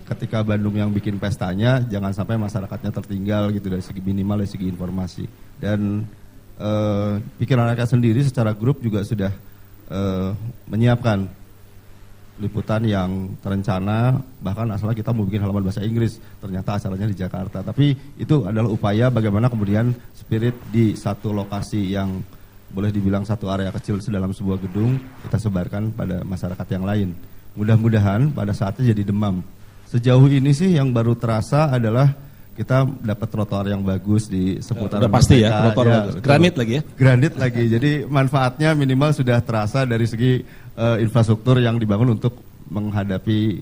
ketika Bandung yang bikin pestanya, jangan sampai masyarakatnya tertinggal gitu dari segi minimal, dari segi informasi. Dan Pikiran Rakyat sendiri secara grup juga sudah menyiapkan liputan yang terencana, bahkan asalnya kita mau bikin halaman bahasa Inggris, ternyata acaranya di Jakarta. Tapi itu adalah upaya bagaimana kemudian spirit di satu lokasi yang boleh dibilang satu area kecil dalam sebuah gedung, kita sebarkan pada masyarakat yang lain. Mudah-mudahan pada saatnya jadi demam. Sejauh ini sih yang baru terasa adalah kita dapat trotoar yang bagus di seputaran Udah pasti ya, Merdeka. trotoar bagus. Granit lagi ya? Granit lagi. Jadi manfaatnya minimal sudah terasa dari segi infrastruktur yang dibangun untuk menghadapi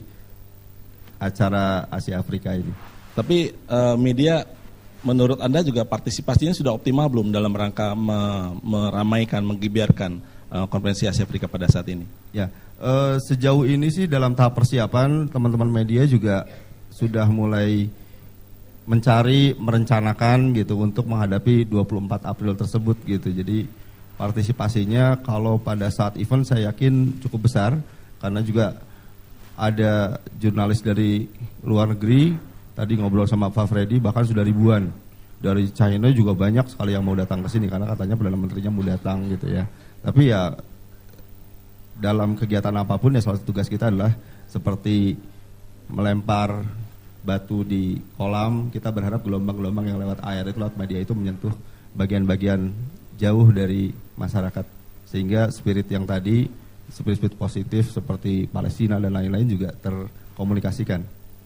acara Asia Afrika ini. Tapi media menurut Anda juga partisipasinya sudah optimal belum dalam rangka meramaikan, menggibiarkan konferensi Asia Afrika pada saat ini? Ya, sejauh ini sih dalam tahap persiapan teman-teman media juga sudah mulai merencanakan gitu untuk menghadapi 24 April tersebut gitu. Jadi partisipasinya kalau pada saat event saya yakin cukup besar karena juga ada jurnalis dari luar negeri, tadi ngobrol sama Pak Freddy bahkan sudah ribuan. Dari China juga banyak sekali yang mau datang ke sini karena katanya Perdana Menterinya mau datang gitu ya. Tapi ya dalam kegiatan apapun ya salah satu tugas kita adalah seperti melempar batu di kolam, kita berharap gelombang-gelombang yang lewat air itu, lewat media itu menyentuh bagian-bagian jauh dari masyarakat. Sehingga spirit yang tadi, spirit positif seperti Palestina dan lain-lain juga terkomunikasikan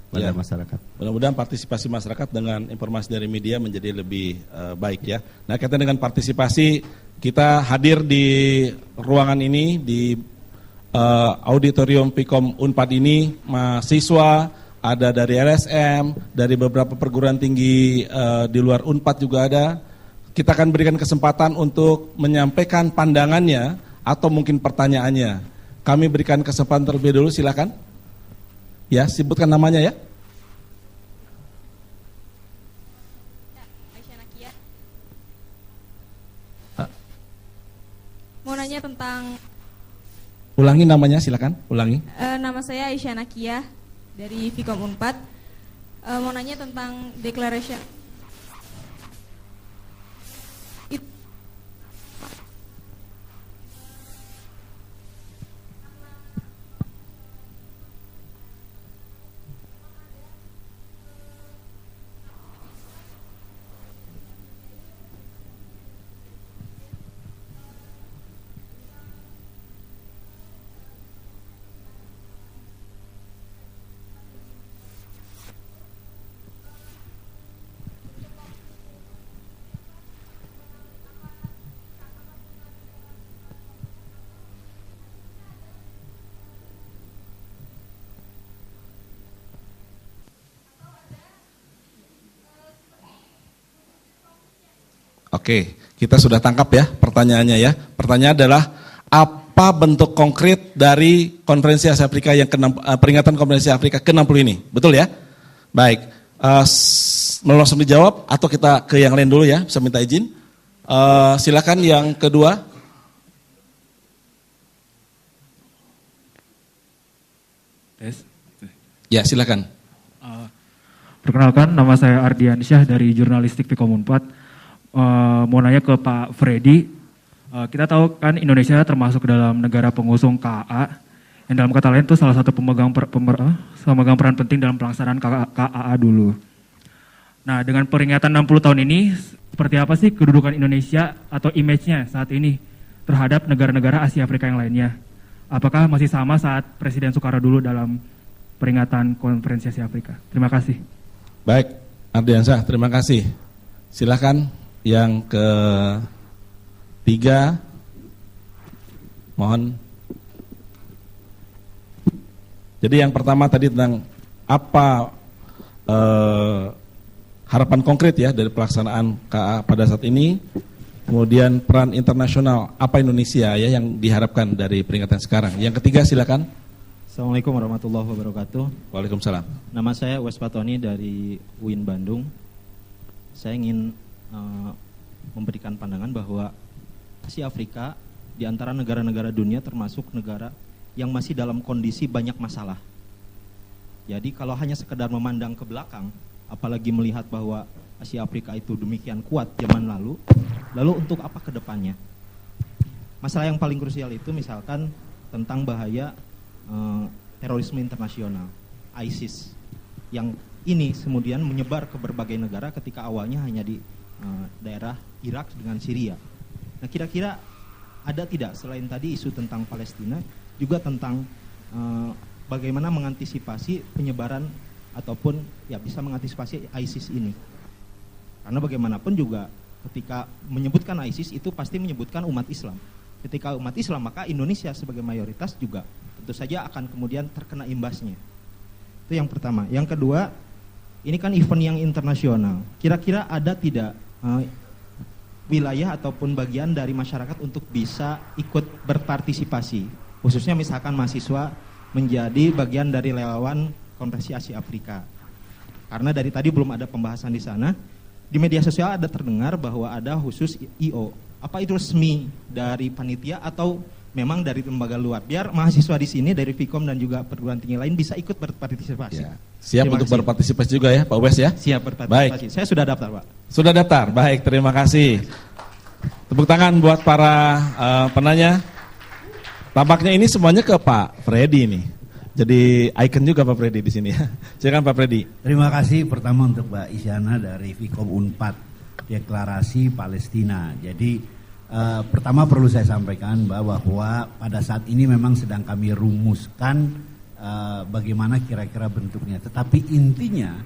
pada masyarakat. Mudah-mudahan partisipasi masyarakat dengan informasi dari media menjadi lebih baik ya. Nah, kaitan dengan partisipasi, kita hadir di ruangan ini, di auditorium Pikom Unpad ini, mahasiswa, ada dari LSM, dari beberapa perguruan tinggi di luar Unpad juga ada. Kita akan berikan kesempatan untuk menyampaikan pandangannya atau mungkin pertanyaannya. Kami berikan kesempatan terlebih dulu, silakan. Ya, sebutkan namanya ya. Aisyah Nakia. Mau nanya tentang... Ulangi namanya, silakan. Ulangi. Nama saya Aisyah Nakia dari Vkom Unpad. Mau nanya tentang declaration. Oke, kita sudah tangkap ya pertanyaannya ya. Pertanyaan adalah apa bentuk konkret dari konferensi Asia Afrika yang peringatan konferensi Afrika ke-60 ini? Betul ya? Baik, mau langsung dijawab atau kita ke yang lain dulu ya, bisa minta izin. Silakan yang kedua. Ya, silakan. Perkenalkan, nama saya Ardiansyah dari Jurnalistik Vkom Unpad. Mau nanya ke Pak Freddy, kita tahu kan Indonesia termasuk dalam negara pengusung KAA, yang dalam kata lain itu salah satu pemegang peran penting dalam pelaksanaan KAA dulu. Nah, dengan peringatan 60 tahun ini, seperti apa sih kedudukan Indonesia atau image-nya saat ini terhadap negara-negara Asia Afrika yang lainnya? Apakah masih sama saat Presiden Soekarno dulu dalam peringatan konferensi Asia Afrika? Terima kasih. Baik, Ardiansyah, terima kasih. Silakan. Yang ketiga, mohon. Jadi yang pertama tadi tentang apa harapan konkret ya dari pelaksanaan KA pada saat ini. Kemudian peran internasional, apa Indonesia ya yang diharapkan dari peringatan sekarang. Yang ketiga silakan. Assalamualaikum warahmatullahi wabarakatuh. Waalaikumsalam. Nama saya Wes Patoni dari UIN Bandung. Saya ingin memberikan pandangan bahwa Asia Afrika di antara negara-negara dunia termasuk negara yang masih dalam kondisi banyak masalah. Jadi kalau hanya sekedar memandang ke belakang, apalagi melihat bahwa Asia Afrika itu demikian kuat zaman lalu untuk apa ke depannya? Masalah yang paling krusial itu misalkan tentang bahaya terorisme internasional, ISIS, yang ini kemudian menyebar ke berbagai negara ketika awalnya hanya di daerah Irak dengan Syria. Nah, kira-kira ada tidak selain tadi isu tentang Palestina juga tentang bagaimana mengantisipasi penyebaran ataupun ya bisa mengantisipasi ISIS ini. Karena bagaimanapun juga ketika menyebutkan ISIS itu pasti menyebutkan umat Islam. Ketika umat Islam, maka Indonesia sebagai mayoritas juga tentu saja akan kemudian terkena imbasnya. Itu yang pertama. Yang kedua, ini kan event yang internasional. Kira-kira ada tidak wilayah ataupun bagian dari masyarakat untuk bisa ikut berpartisipasi, khususnya misalkan mahasiswa menjadi bagian dari relawan Konferensi Asia Afrika. Karena dari tadi belum ada pembahasan di sana. Di media sosial ada terdengar bahwa ada khusus IO. Apa itu resmi dari panitia atau memang dari lembaga luar? Biar mahasiswa di sini dari Vkom dan juga perguruan tinggi lain bisa ikut berpartisipasi. Ya. Siap untuk berpartisipasi juga ya Pak Wes ya? Siap berpartisipasi. Baik. Saya sudah daftar Pak. Sudah daftar, baik, terima kasih. Tepuk tangan buat para penanya. Tampaknya ini semuanya ke Pak Freddy nih. Jadi ikon juga Pak Freddy di sini ya. Silakan Pak Freddy. Terima kasih pertama untuk Mbak Isyana dari Vkom Unpad, Deklarasi Palestina. Jadi pertama perlu saya sampaikan bahwa pada saat ini memang sedang kami rumuskan bagaimana kira-kira bentuknya. Tetapi intinya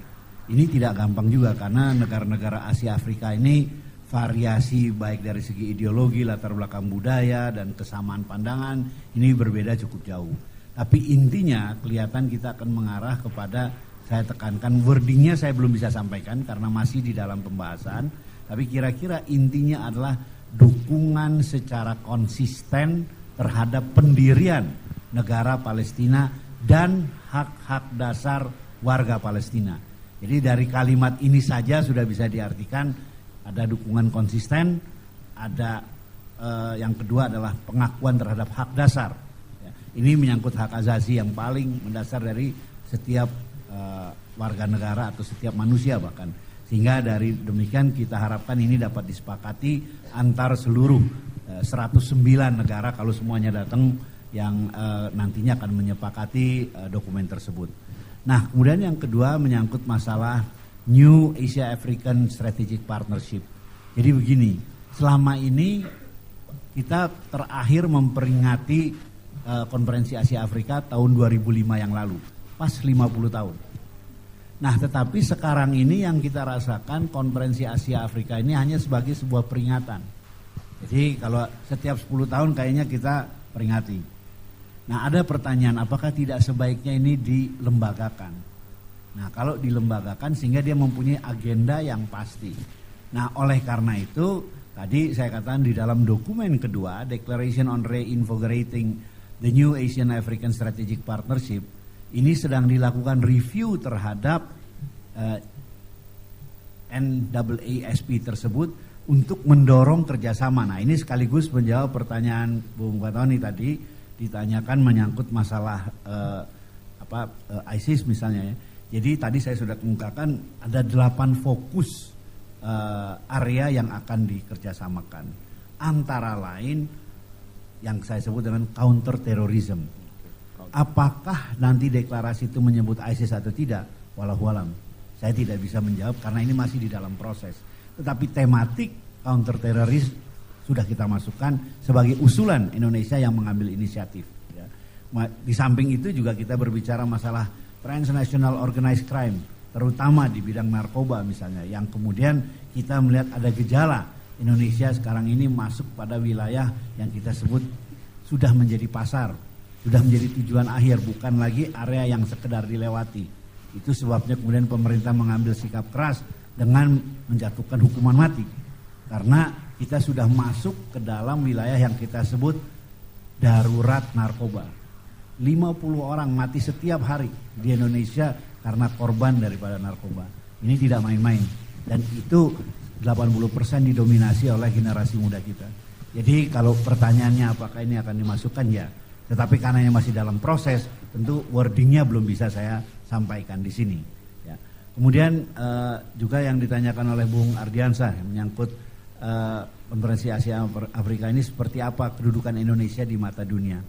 ini tidak gampang juga karena negara-negara Asia Afrika ini variasi baik dari segi ideologi, latar belakang budaya dan kesamaan pandangan ini berbeda cukup jauh. Tapi intinya kelihatan kita akan mengarah kepada, saya tekankan wordingnya saya belum bisa sampaikan karena masih di dalam pembahasan. Tapi kira-kira intinya adalah dukungan secara konsisten terhadap pendirian negara Palestina dan hak-hak dasar warga Palestina. Jadi dari kalimat ini saja sudah bisa diartikan ada dukungan konsisten, ada yang kedua adalah pengakuan terhadap hak dasar. Ini menyangkut hak asasi yang paling mendasar dari setiap warga negara atau setiap manusia bahkan. Sehingga dari demikian kita harapkan ini dapat disepakati antar seluruh 109 negara kalau semuanya datang yang nantinya akan menyepakati dokumen tersebut. Nah kemudian yang kedua menyangkut masalah New Asia African Strategic Partnership. Jadi begini, selama ini kita terakhir memperingati Konferensi Asia Afrika tahun 2005 yang lalu, pas 50 tahun. Nah tetapi sekarang ini yang kita rasakan Konferensi Asia Afrika ini hanya sebagai sebuah peringatan. Jadi kalau setiap 10 tahun kayaknya kita peringati. Nah ada pertanyaan, apakah tidak sebaiknya ini dilembagakan? Nah kalau dilembagakan sehingga dia mempunyai agenda yang pasti. Nah oleh karena itu tadi saya katakan di dalam dokumen kedua, Declaration on Reinvigorating the New Asian African Strategic Partnership, ini sedang dilakukan review terhadap NAASP tersebut untuk mendorong kerjasama. Nah ini sekaligus menjawab pertanyaan Bung Fatoni tadi, ditanyakan menyangkut masalah ISIS misalnya ya. Jadi tadi saya sudah kemukakan ada 8 fokus area yang akan dikerjasamakan. Antara lain yang saya sebut dengan counter terrorism. Apakah nanti deklarasi itu menyebut ISIS atau tidak? Wallahualam. Saya tidak bisa menjawab karena ini masih di dalam proses. Tetapi tematik counter teroris sudah kita masukkan sebagai usulan Indonesia yang mengambil inisiatif. Ya. Di samping itu juga kita berbicara masalah transnational organized crime, terutama di bidang narkoba misalnya, yang kemudian kita melihat ada gejala Indonesia sekarang ini masuk pada wilayah yang kita sebut sudah menjadi pasar, sudah menjadi tujuan akhir, bukan lagi area yang sekedar dilewati. Itu sebabnya kemudian pemerintah mengambil sikap keras dengan menjatuhkan hukuman mati. Karena kita sudah masuk ke dalam wilayah yang kita sebut darurat narkoba. 50 orang mati setiap hari di Indonesia karena korban daripada narkoba. Ini tidak main-main. Dan itu 80% didominasi oleh generasi muda kita. Jadi kalau pertanyaannya apakah ini akan dimasukkan ya. Tetapi karena ini masih dalam proses, tentu wordingnya belum bisa saya sampaikan di sini. Ya. Kemudian juga yang ditanyakan oleh Bung Ardiansyah menyangkut Konferensi Asia Afrika ini seperti apa kedudukan Indonesia di mata dunia.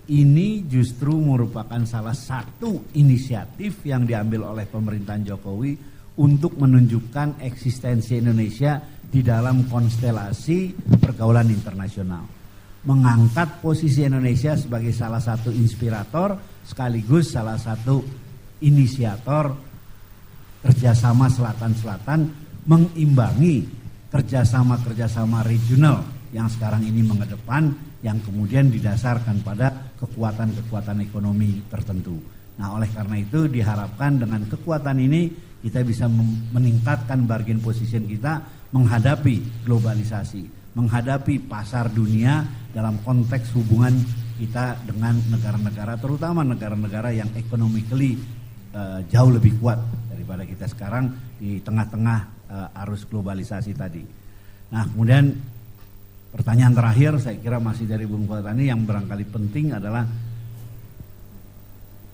Ini justru merupakan salah satu inisiatif yang diambil oleh pemerintahan Jokowi untuk menunjukkan eksistensi Indonesia di dalam konstelasi pergaulan internasional. Mengangkat posisi Indonesia sebagai salah satu inspirator sekaligus salah satu inisiator kerjasama selatan-selatan mengimbangi kerjasama-kerjasama regional yang sekarang ini mengedepan, yang kemudian didasarkan pada kekuatan-kekuatan ekonomi tertentu. Nah, oleh karena itu diharapkan dengan kekuatan ini kita bisa meningkatkan bargain position kita menghadapi globalisasi, menghadapi pasar dunia dalam konteks hubungan kita dengan negara-negara, terutama negara-negara yang economically jauh lebih kuat daripada kita sekarang di tengah-tengah arus globalisasi tadi. Nah, kemudian pertanyaan terakhir saya kira masih dari Bung Fathani yang barangkali penting adalah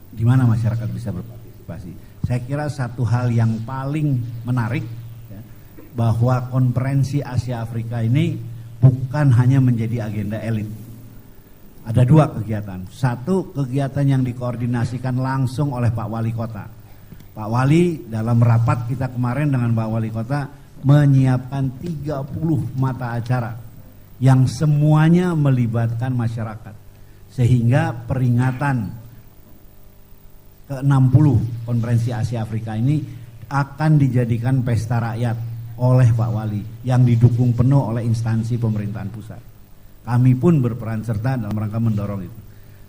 di mana masyarakat bisa berpartisipasi. Saya kira satu hal yang paling menarik ya, bahwa konferensi Asia Afrika ini bukan hanya menjadi agenda elit. Ada dua kegiatan. Satu, kegiatan yang dikoordinasikan langsung oleh Pak Wali Kota. Pak Wali dalam rapat kita kemarin dengan Pak Wali Kota menyiapkan 30 mata acara yang semuanya melibatkan masyarakat. Sehingga peringatan ke-60 konferensi Asia Afrika ini akan dijadikan pesta rakyat oleh Pak Wali yang didukung penuh oleh instansi pemerintahan pusat. Kami pun berperan serta dalam rangka mendorong itu.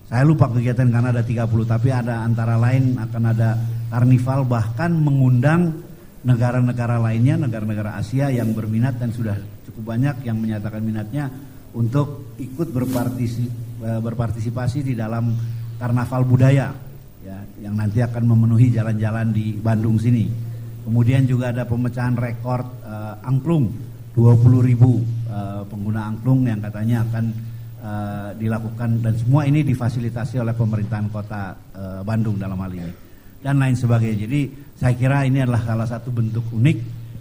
Saya lupa kegiatan karena ada 30, tapi ada antara lain akan ada karnival, bahkan mengundang negara-negara lainnya, negara-negara Asia yang berminat dan sudah cukup banyak yang menyatakan minatnya untuk ikut berpartisipasi di dalam karnaval budaya ya, yang nanti akan memenuhi jalan-jalan di Bandung sini. Kemudian juga ada pemecahan rekor angklung, 20.000 pengguna angklung yang katanya akan dilakukan, dan semua ini difasilitasi oleh pemerintahan kota Bandung dalam hal ini dan lain sebagainya. Jadi saya kira ini adalah salah satu bentuk unik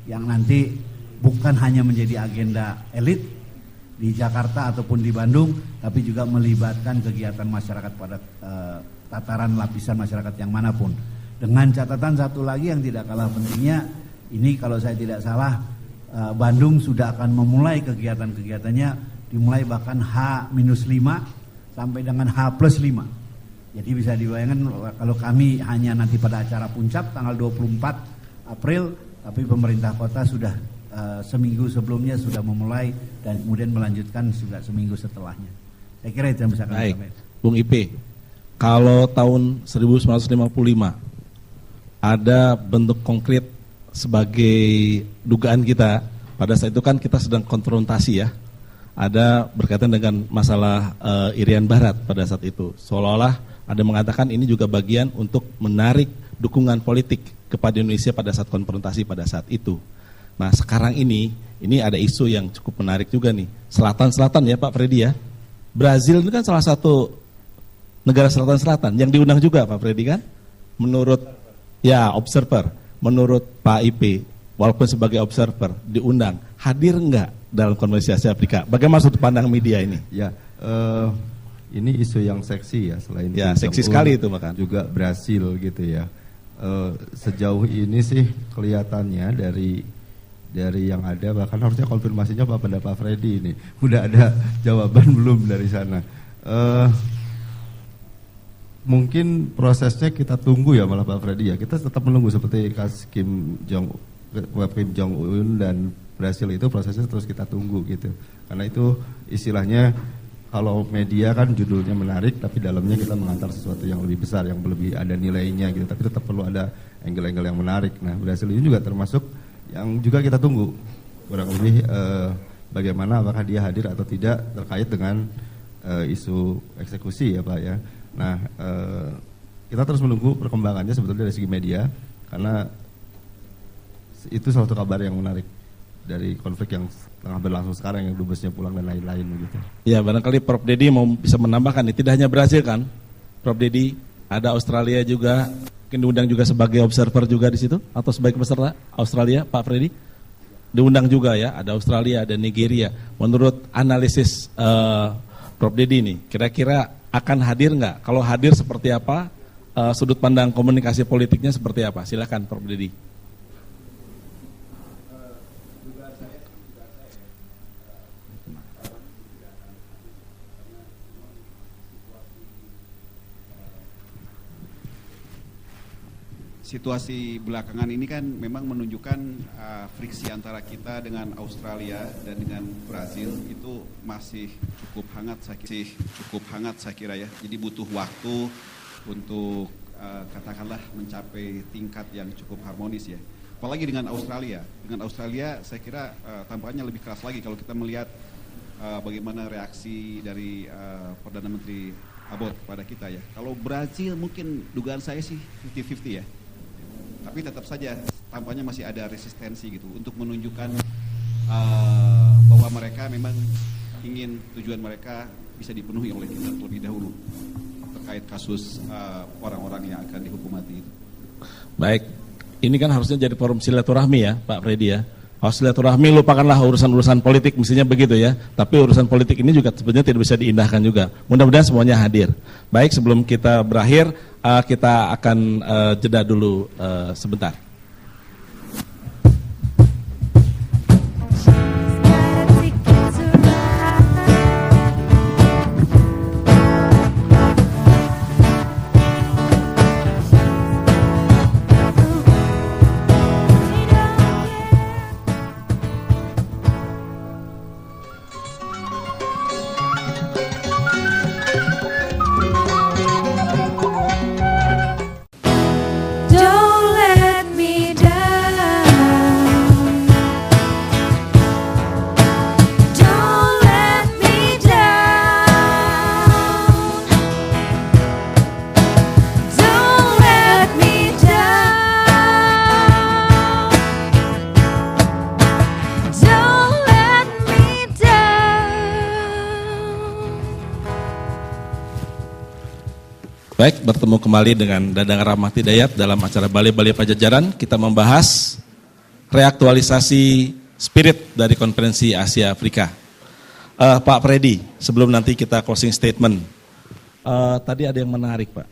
yang nanti bukan hanya menjadi agenda elit di Jakarta ataupun di Bandung, tapi juga melibatkan kegiatan masyarakat pada tataran lapisan masyarakat yang manapun. Dengan catatan satu lagi yang tidak kalah pentingnya, ini kalau saya tidak salah Bandung sudah akan memulai kegiatan-kegiatannya, dimulai bahkan H-5 sampai dengan H+5. Jadi bisa dibayangkan kalau kami hanya nanti pada acara puncak tanggal 24 April, tapi pemerintah kota sudah seminggu sebelumnya sudah memulai dan kemudian melanjutkan juga seminggu setelahnya. Saya kira itu yang bisa kami sampaikan. Bung IP, kalau tahun 1955 ada bentuk konkret sebagai dugaan kita, pada saat itu kan kita sedang konfrontasi ya, ada berkaitan dengan masalah Irian Barat pada saat itu, seolah-olah ada mengatakan ini juga bagian untuk menarik dukungan politik kepada Indonesia pada saat konfrontasi pada saat itu. Nah sekarang ini ada isu yang cukup menarik juga nih, selatan-selatan ya Pak Freddy ya, Brazil ini kan salah satu negara selatan-selatan yang diundang juga Pak Freddy kan, menurut ya observer, menurut Pak IP, walaupun sebagai observer diundang, hadir enggak dalam konferensi Asia Afrika? Bagaimana sudut pandang media ini? Ya, ini isu yang seksi ya, selain ya seksi sekali itu makan. Juga Brasil gitu ya. Sejauh ini sih kelihatannya dari yang ada, bahkan harusnya konfirmasinya pada Pak Freddy ini, udah ada jawaban belum dari sana? Mungkin prosesnya kita tunggu ya malah Pak Freddy ya. Kita tetap menunggu seperti kasus Kim Jong-un dan Brasil itu, prosesnya terus kita tunggu gitu. Karena itu istilahnya kalau media kan judulnya menarik tapi dalamnya kita mengantar sesuatu yang lebih besar, yang lebih ada nilainya gitu. Tapi tetap perlu ada angle-angle yang menarik. Nah, Brasil ini juga termasuk yang juga kita tunggu. Kurang lebih bagaimana, apakah dia hadir atau tidak terkait dengan isu eksekusi ya Pak ya. Nah, kita terus menunggu perkembangannya sebetulnya dari segi media, karena itu salah satu kabar yang menarik dari konflik yang tengah berlangsung sekarang, yang dubesnya pulang dan lain-lain begitu. Ya, barangkali Prof Dedi mau bisa menambahkan, tidak hanya Brazil kan, Prof Dedi, ada Australia juga, mungkin diundang juga sebagai observer juga di situ, atau sebagai peserta Australia, Pak Freddy? Diundang juga ya, ada Australia, ada Nigeria. Menurut analisis Prof Dedi nih, kira-kira akan hadir nggak? Kalau hadir seperti apa? Sudut pandang komunikasi politiknya seperti apa? Silakan Prof Dedi. situasi belakangan ini kan memang menunjukkan friksi antara kita dengan Australia dan dengan Brazil itu masih cukup hangat saya kira ya. Jadi butuh waktu untuk katakanlah mencapai tingkat yang cukup harmonis ya. Apalagi dengan Australia. Dengan Australia saya kira tampaknya lebih keras lagi kalau kita melihat bagaimana reaksi dari Perdana Menteri Abbott kepada kita ya. Kalau Brazil mungkin dugaan saya sih 50-50 ya. Tapi tetap saja tampaknya masih ada resistensi gitu untuk menunjukkan bahwa mereka memang ingin tujuan mereka bisa dipenuhi oleh kita terlebih dahulu terkait kasus orang-orang yang akan dihukum mati itu. Baik, ini kan harusnya jadi forum silaturahmi ya Pak Freddy ya. Oh, silaturahmi lupakanlah urusan-urusan politik mestinya begitu ya. Tapi urusan politik ini juga sebenarnya tidak bisa diindahkan juga. Mudah-mudahan semuanya hadir. Baik, sebelum kita berakhir kita akan jeda dulu sebentar. Baik, bertemu kembali dengan Dadang Rahmat Hidayat dalam acara Bali-Bali Pajajaran. Kita membahas reaktualisasi spirit dari konferensi Asia Afrika. Pak Freddy, sebelum nanti kita closing statement, tadi ada yang menarik Pak,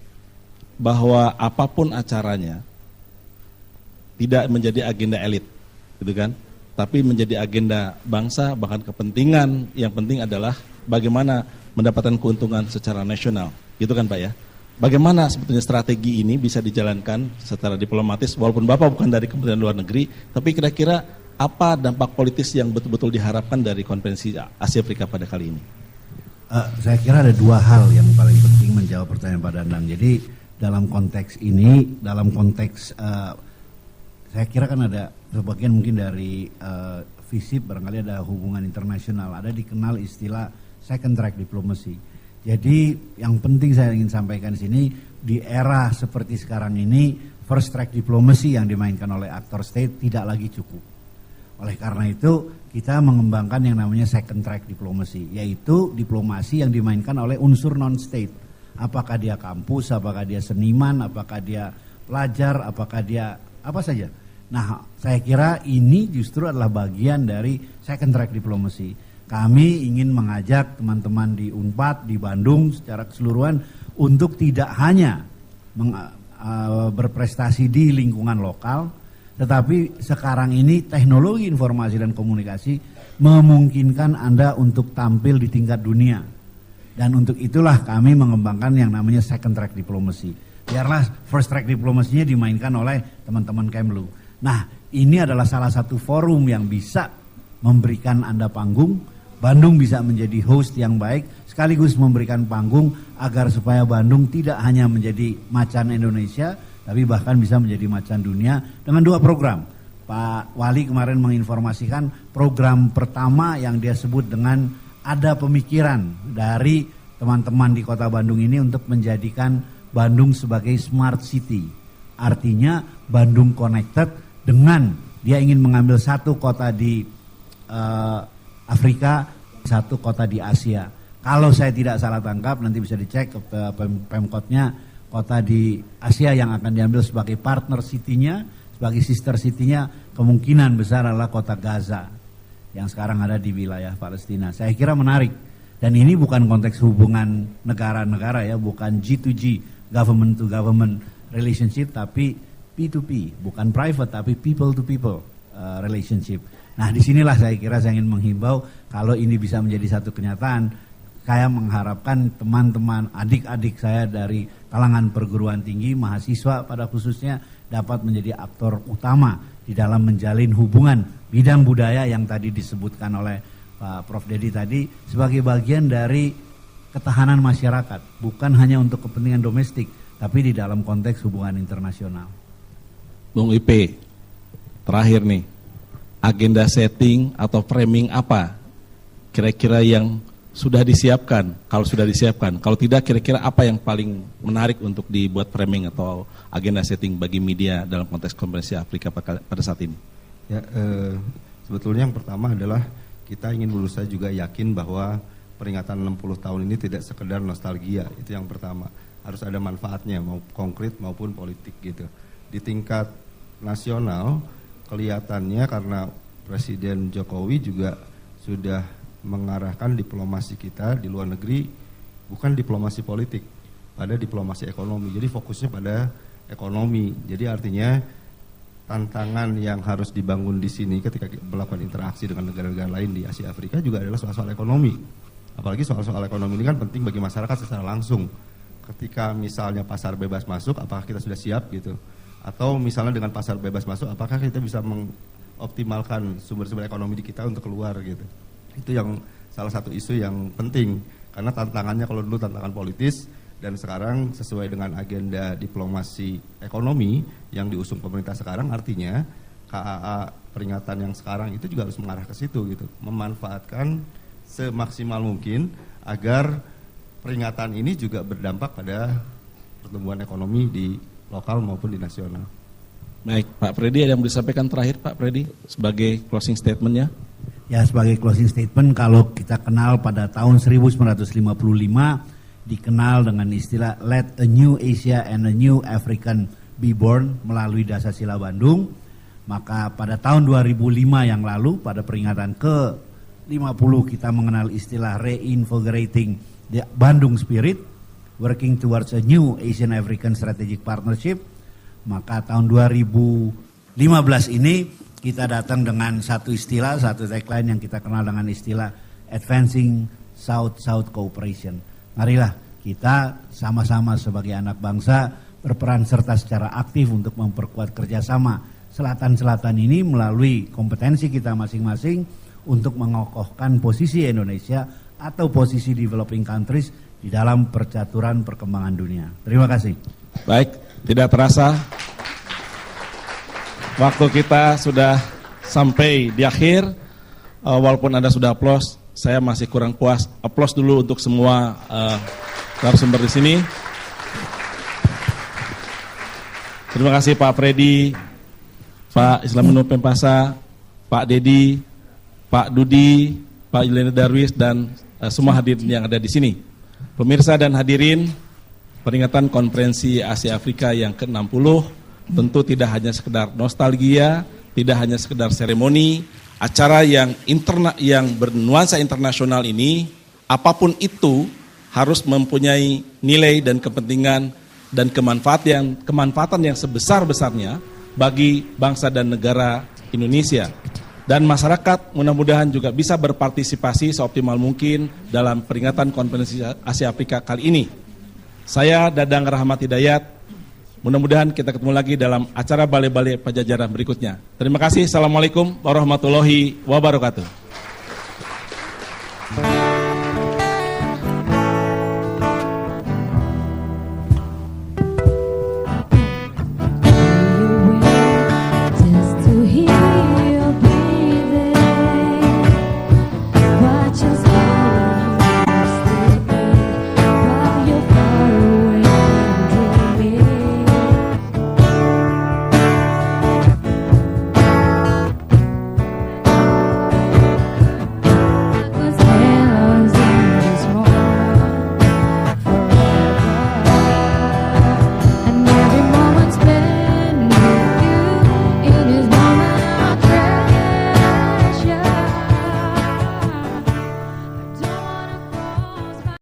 bahwa apapun acaranya tidak menjadi agenda elit, gitu kan? Tapi menjadi agenda bangsa, bahkan kepentingan yang penting adalah bagaimana mendapatkan keuntungan secara nasional, gitu kan Pak ya? Bagaimana sebetulnya strategi ini bisa dijalankan secara diplomatis, walaupun Bapak bukan dari Kementerian Luar Negeri, tapi kira-kira apa dampak politis yang betul-betul diharapkan dari konferensi Asia Afrika pada kali ini? Saya kira ada dua hal yang paling penting menjawab pertanyaan Pak Danang. Jadi dalam konteks ini, saya kira kan ada sebagian mungkin dari FISIP barangkali ada hubungan internasional, ada dikenal istilah second track diplomacy. Jadi yang penting saya ingin sampaikan di sini, di era seperti sekarang ini, first track diplomacy yang dimainkan oleh aktor state tidak lagi cukup. Oleh karena itu, kita mengembangkan yang namanya second track diplomacy, yaitu diplomasi yang dimainkan oleh unsur non-state. Apakah dia kampus, apakah dia seniman, apakah dia pelajar, apakah dia apa saja. Nah, saya kira ini justru adalah bagian dari second track diplomacy. Kami ingin mengajak teman-teman di UNPAD, di Bandung secara keseluruhan untuk tidak hanya berprestasi di lingkungan lokal, tetapi sekarang ini teknologi informasi dan komunikasi memungkinkan Anda untuk tampil di tingkat dunia. Dan untuk itulah kami mengembangkan yang namanya second track diplomacy. Biarlah first track diplomasinya dimainkan oleh teman-teman Kemlu. Nah, ini adalah salah satu forum yang bisa memberikan Anda panggung. Bandung bisa menjadi host yang baik, sekaligus memberikan panggung agar supaya Bandung tidak hanya menjadi macan Indonesia, tapi bahkan bisa menjadi macan dunia dengan dua program. Pak Wali kemarin menginformasikan program pertama yang dia sebut dengan ada pemikiran dari teman-teman di kota Bandung ini untuk menjadikan Bandung sebagai smart city. Artinya Bandung connected dengan dia ingin mengambil satu kota di Afrika, satu kota di Asia. Kalau saya tidak salah tangkap, nanti bisa dicek ke Pemkotnya, kota di Asia yang akan diambil sebagai partner city-nya, sebagai sister city-nya, kemungkinan besar adalah kota Gaza yang sekarang ada di wilayah Palestina. Saya kira menarik. Dan ini bukan konteks hubungan negara-negara ya, bukan G2G, government to government relationship, tapi P2P, bukan private tapi people to people relationship. Nah, disinilah saya kira saya ingin menghimbau kalau ini bisa menjadi satu kenyataan. Saya mengharapkan teman-teman, adik-adik saya dari kalangan perguruan tinggi, mahasiswa pada khususnya dapat menjadi aktor utama di dalam menjalin hubungan bidang budaya yang tadi disebutkan oleh Pak Prof. Dedi tadi sebagai bagian dari ketahanan masyarakat, bukan hanya untuk kepentingan domestik, tapi di dalam konteks hubungan internasional. Bung IP, terakhir nih, agenda setting atau framing apa kira-kira yang sudah disiapkan? Kalau sudah disiapkan, kalau tidak kira-kira apa yang paling menarik untuk dibuat framing atau agenda setting bagi media dalam konteks konferensi Afrika pada saat ini? Ya, sebetulnya yang pertama adalah kita ingin berusaha juga yakin bahwa peringatan 60 tahun ini tidak sekedar nostalgia, itu yang pertama. Harus ada manfaatnya, mau konkret maupun politik gitu. Di tingkat nasional, kelihatannya karena Presiden Jokowi juga sudah mengarahkan diplomasi kita di luar negeri bukan diplomasi politik, pada diplomasi ekonomi. Jadi fokusnya pada ekonomi. Jadi artinya tantangan yang harus dibangun di sini ketika melakukan interaksi dengan negara-negara lain di Asia Afrika juga adalah soal-soal ekonomi. Apalagi soal-soal ekonomi ini kan penting bagi masyarakat secara langsung. Ketika misalnya pasar bebas masuk, apakah kita sudah siap gitu? Atau misalnya dengan pasar bebas masuk, apakah kita bisa mengoptimalkan sumber-sumber ekonomi di kita untuk keluar gitu? Itu yang salah satu isu yang penting. Karena tantangannya kalau dulu tantangan politis, dan sekarang sesuai dengan agenda diplomasi ekonomi yang diusung pemerintah sekarang, artinya KAA peringatan yang sekarang itu juga harus mengarah ke situ gitu, memanfaatkan semaksimal mungkin agar peringatan ini juga berdampak pada pertumbuhan ekonomi di lokal maupun di nasional. Baik, Pak Freddy, ada yang mau disampaikan terakhir Pak Freddy sebagai closing statement-nya? Ya, sebagai closing statement, kalau kita kenal pada tahun 1955 dikenal dengan istilah Let a New Asia and a New African be born melalui Dasar-Sila Bandung, maka pada tahun 2005 yang lalu pada peringatan ke-50 kita mengenal istilah Reinvigorating the Bandung Spirit, Working Towards a New Asian African Strategic Partnership. Maka tahun 2015 ini kita datang dengan satu istilah, satu tagline yang kita kenal dengan istilah Advancing South-South Cooperation. Marilah kita sama-sama sebagai anak bangsa berperan serta secara aktif untuk memperkuat kerjasama Selatan-Selatan ini melalui kompetensi kita masing-masing untuk mengokohkan posisi Indonesia atau posisi developing countries di dalam percaturan perkembangan dunia. Terima kasih. Baik, tidak terasa waktu kita sudah sampai di akhir. Walaupun Anda sudah aplaus, saya masih kurang puas. Aplaus dulu untuk semua narasumber di sini. Terima kasih Pak Freddy, Pak Islaminur Pempasa, Pak Dedi, Pak Dudi, Pak Yulena Darwis, dan semua hadirin yang ada di sini. Pemirsa dan hadirin, peringatan konferensi Asia Afrika yang ke-60 tentu tidak hanya sekedar nostalgia, tidak hanya sekedar seremoni. Acara yang bernuansa internasional ini, apapun itu, harus mempunyai nilai dan kepentingan dan kemanfaatan yang sebesar-besarnya bagi bangsa dan negara Indonesia. Dan masyarakat mudah-mudahan juga bisa berpartisipasi seoptimal mungkin dalam peringatan konferensi Asia Afrika kali ini. Saya Dadang Rahmat Hidayat. Mudah-mudahan kita ketemu lagi dalam acara Balai-Balai Pajajaran berikutnya. Terima kasih. Assalamualaikum warahmatullahi wabarakatuh.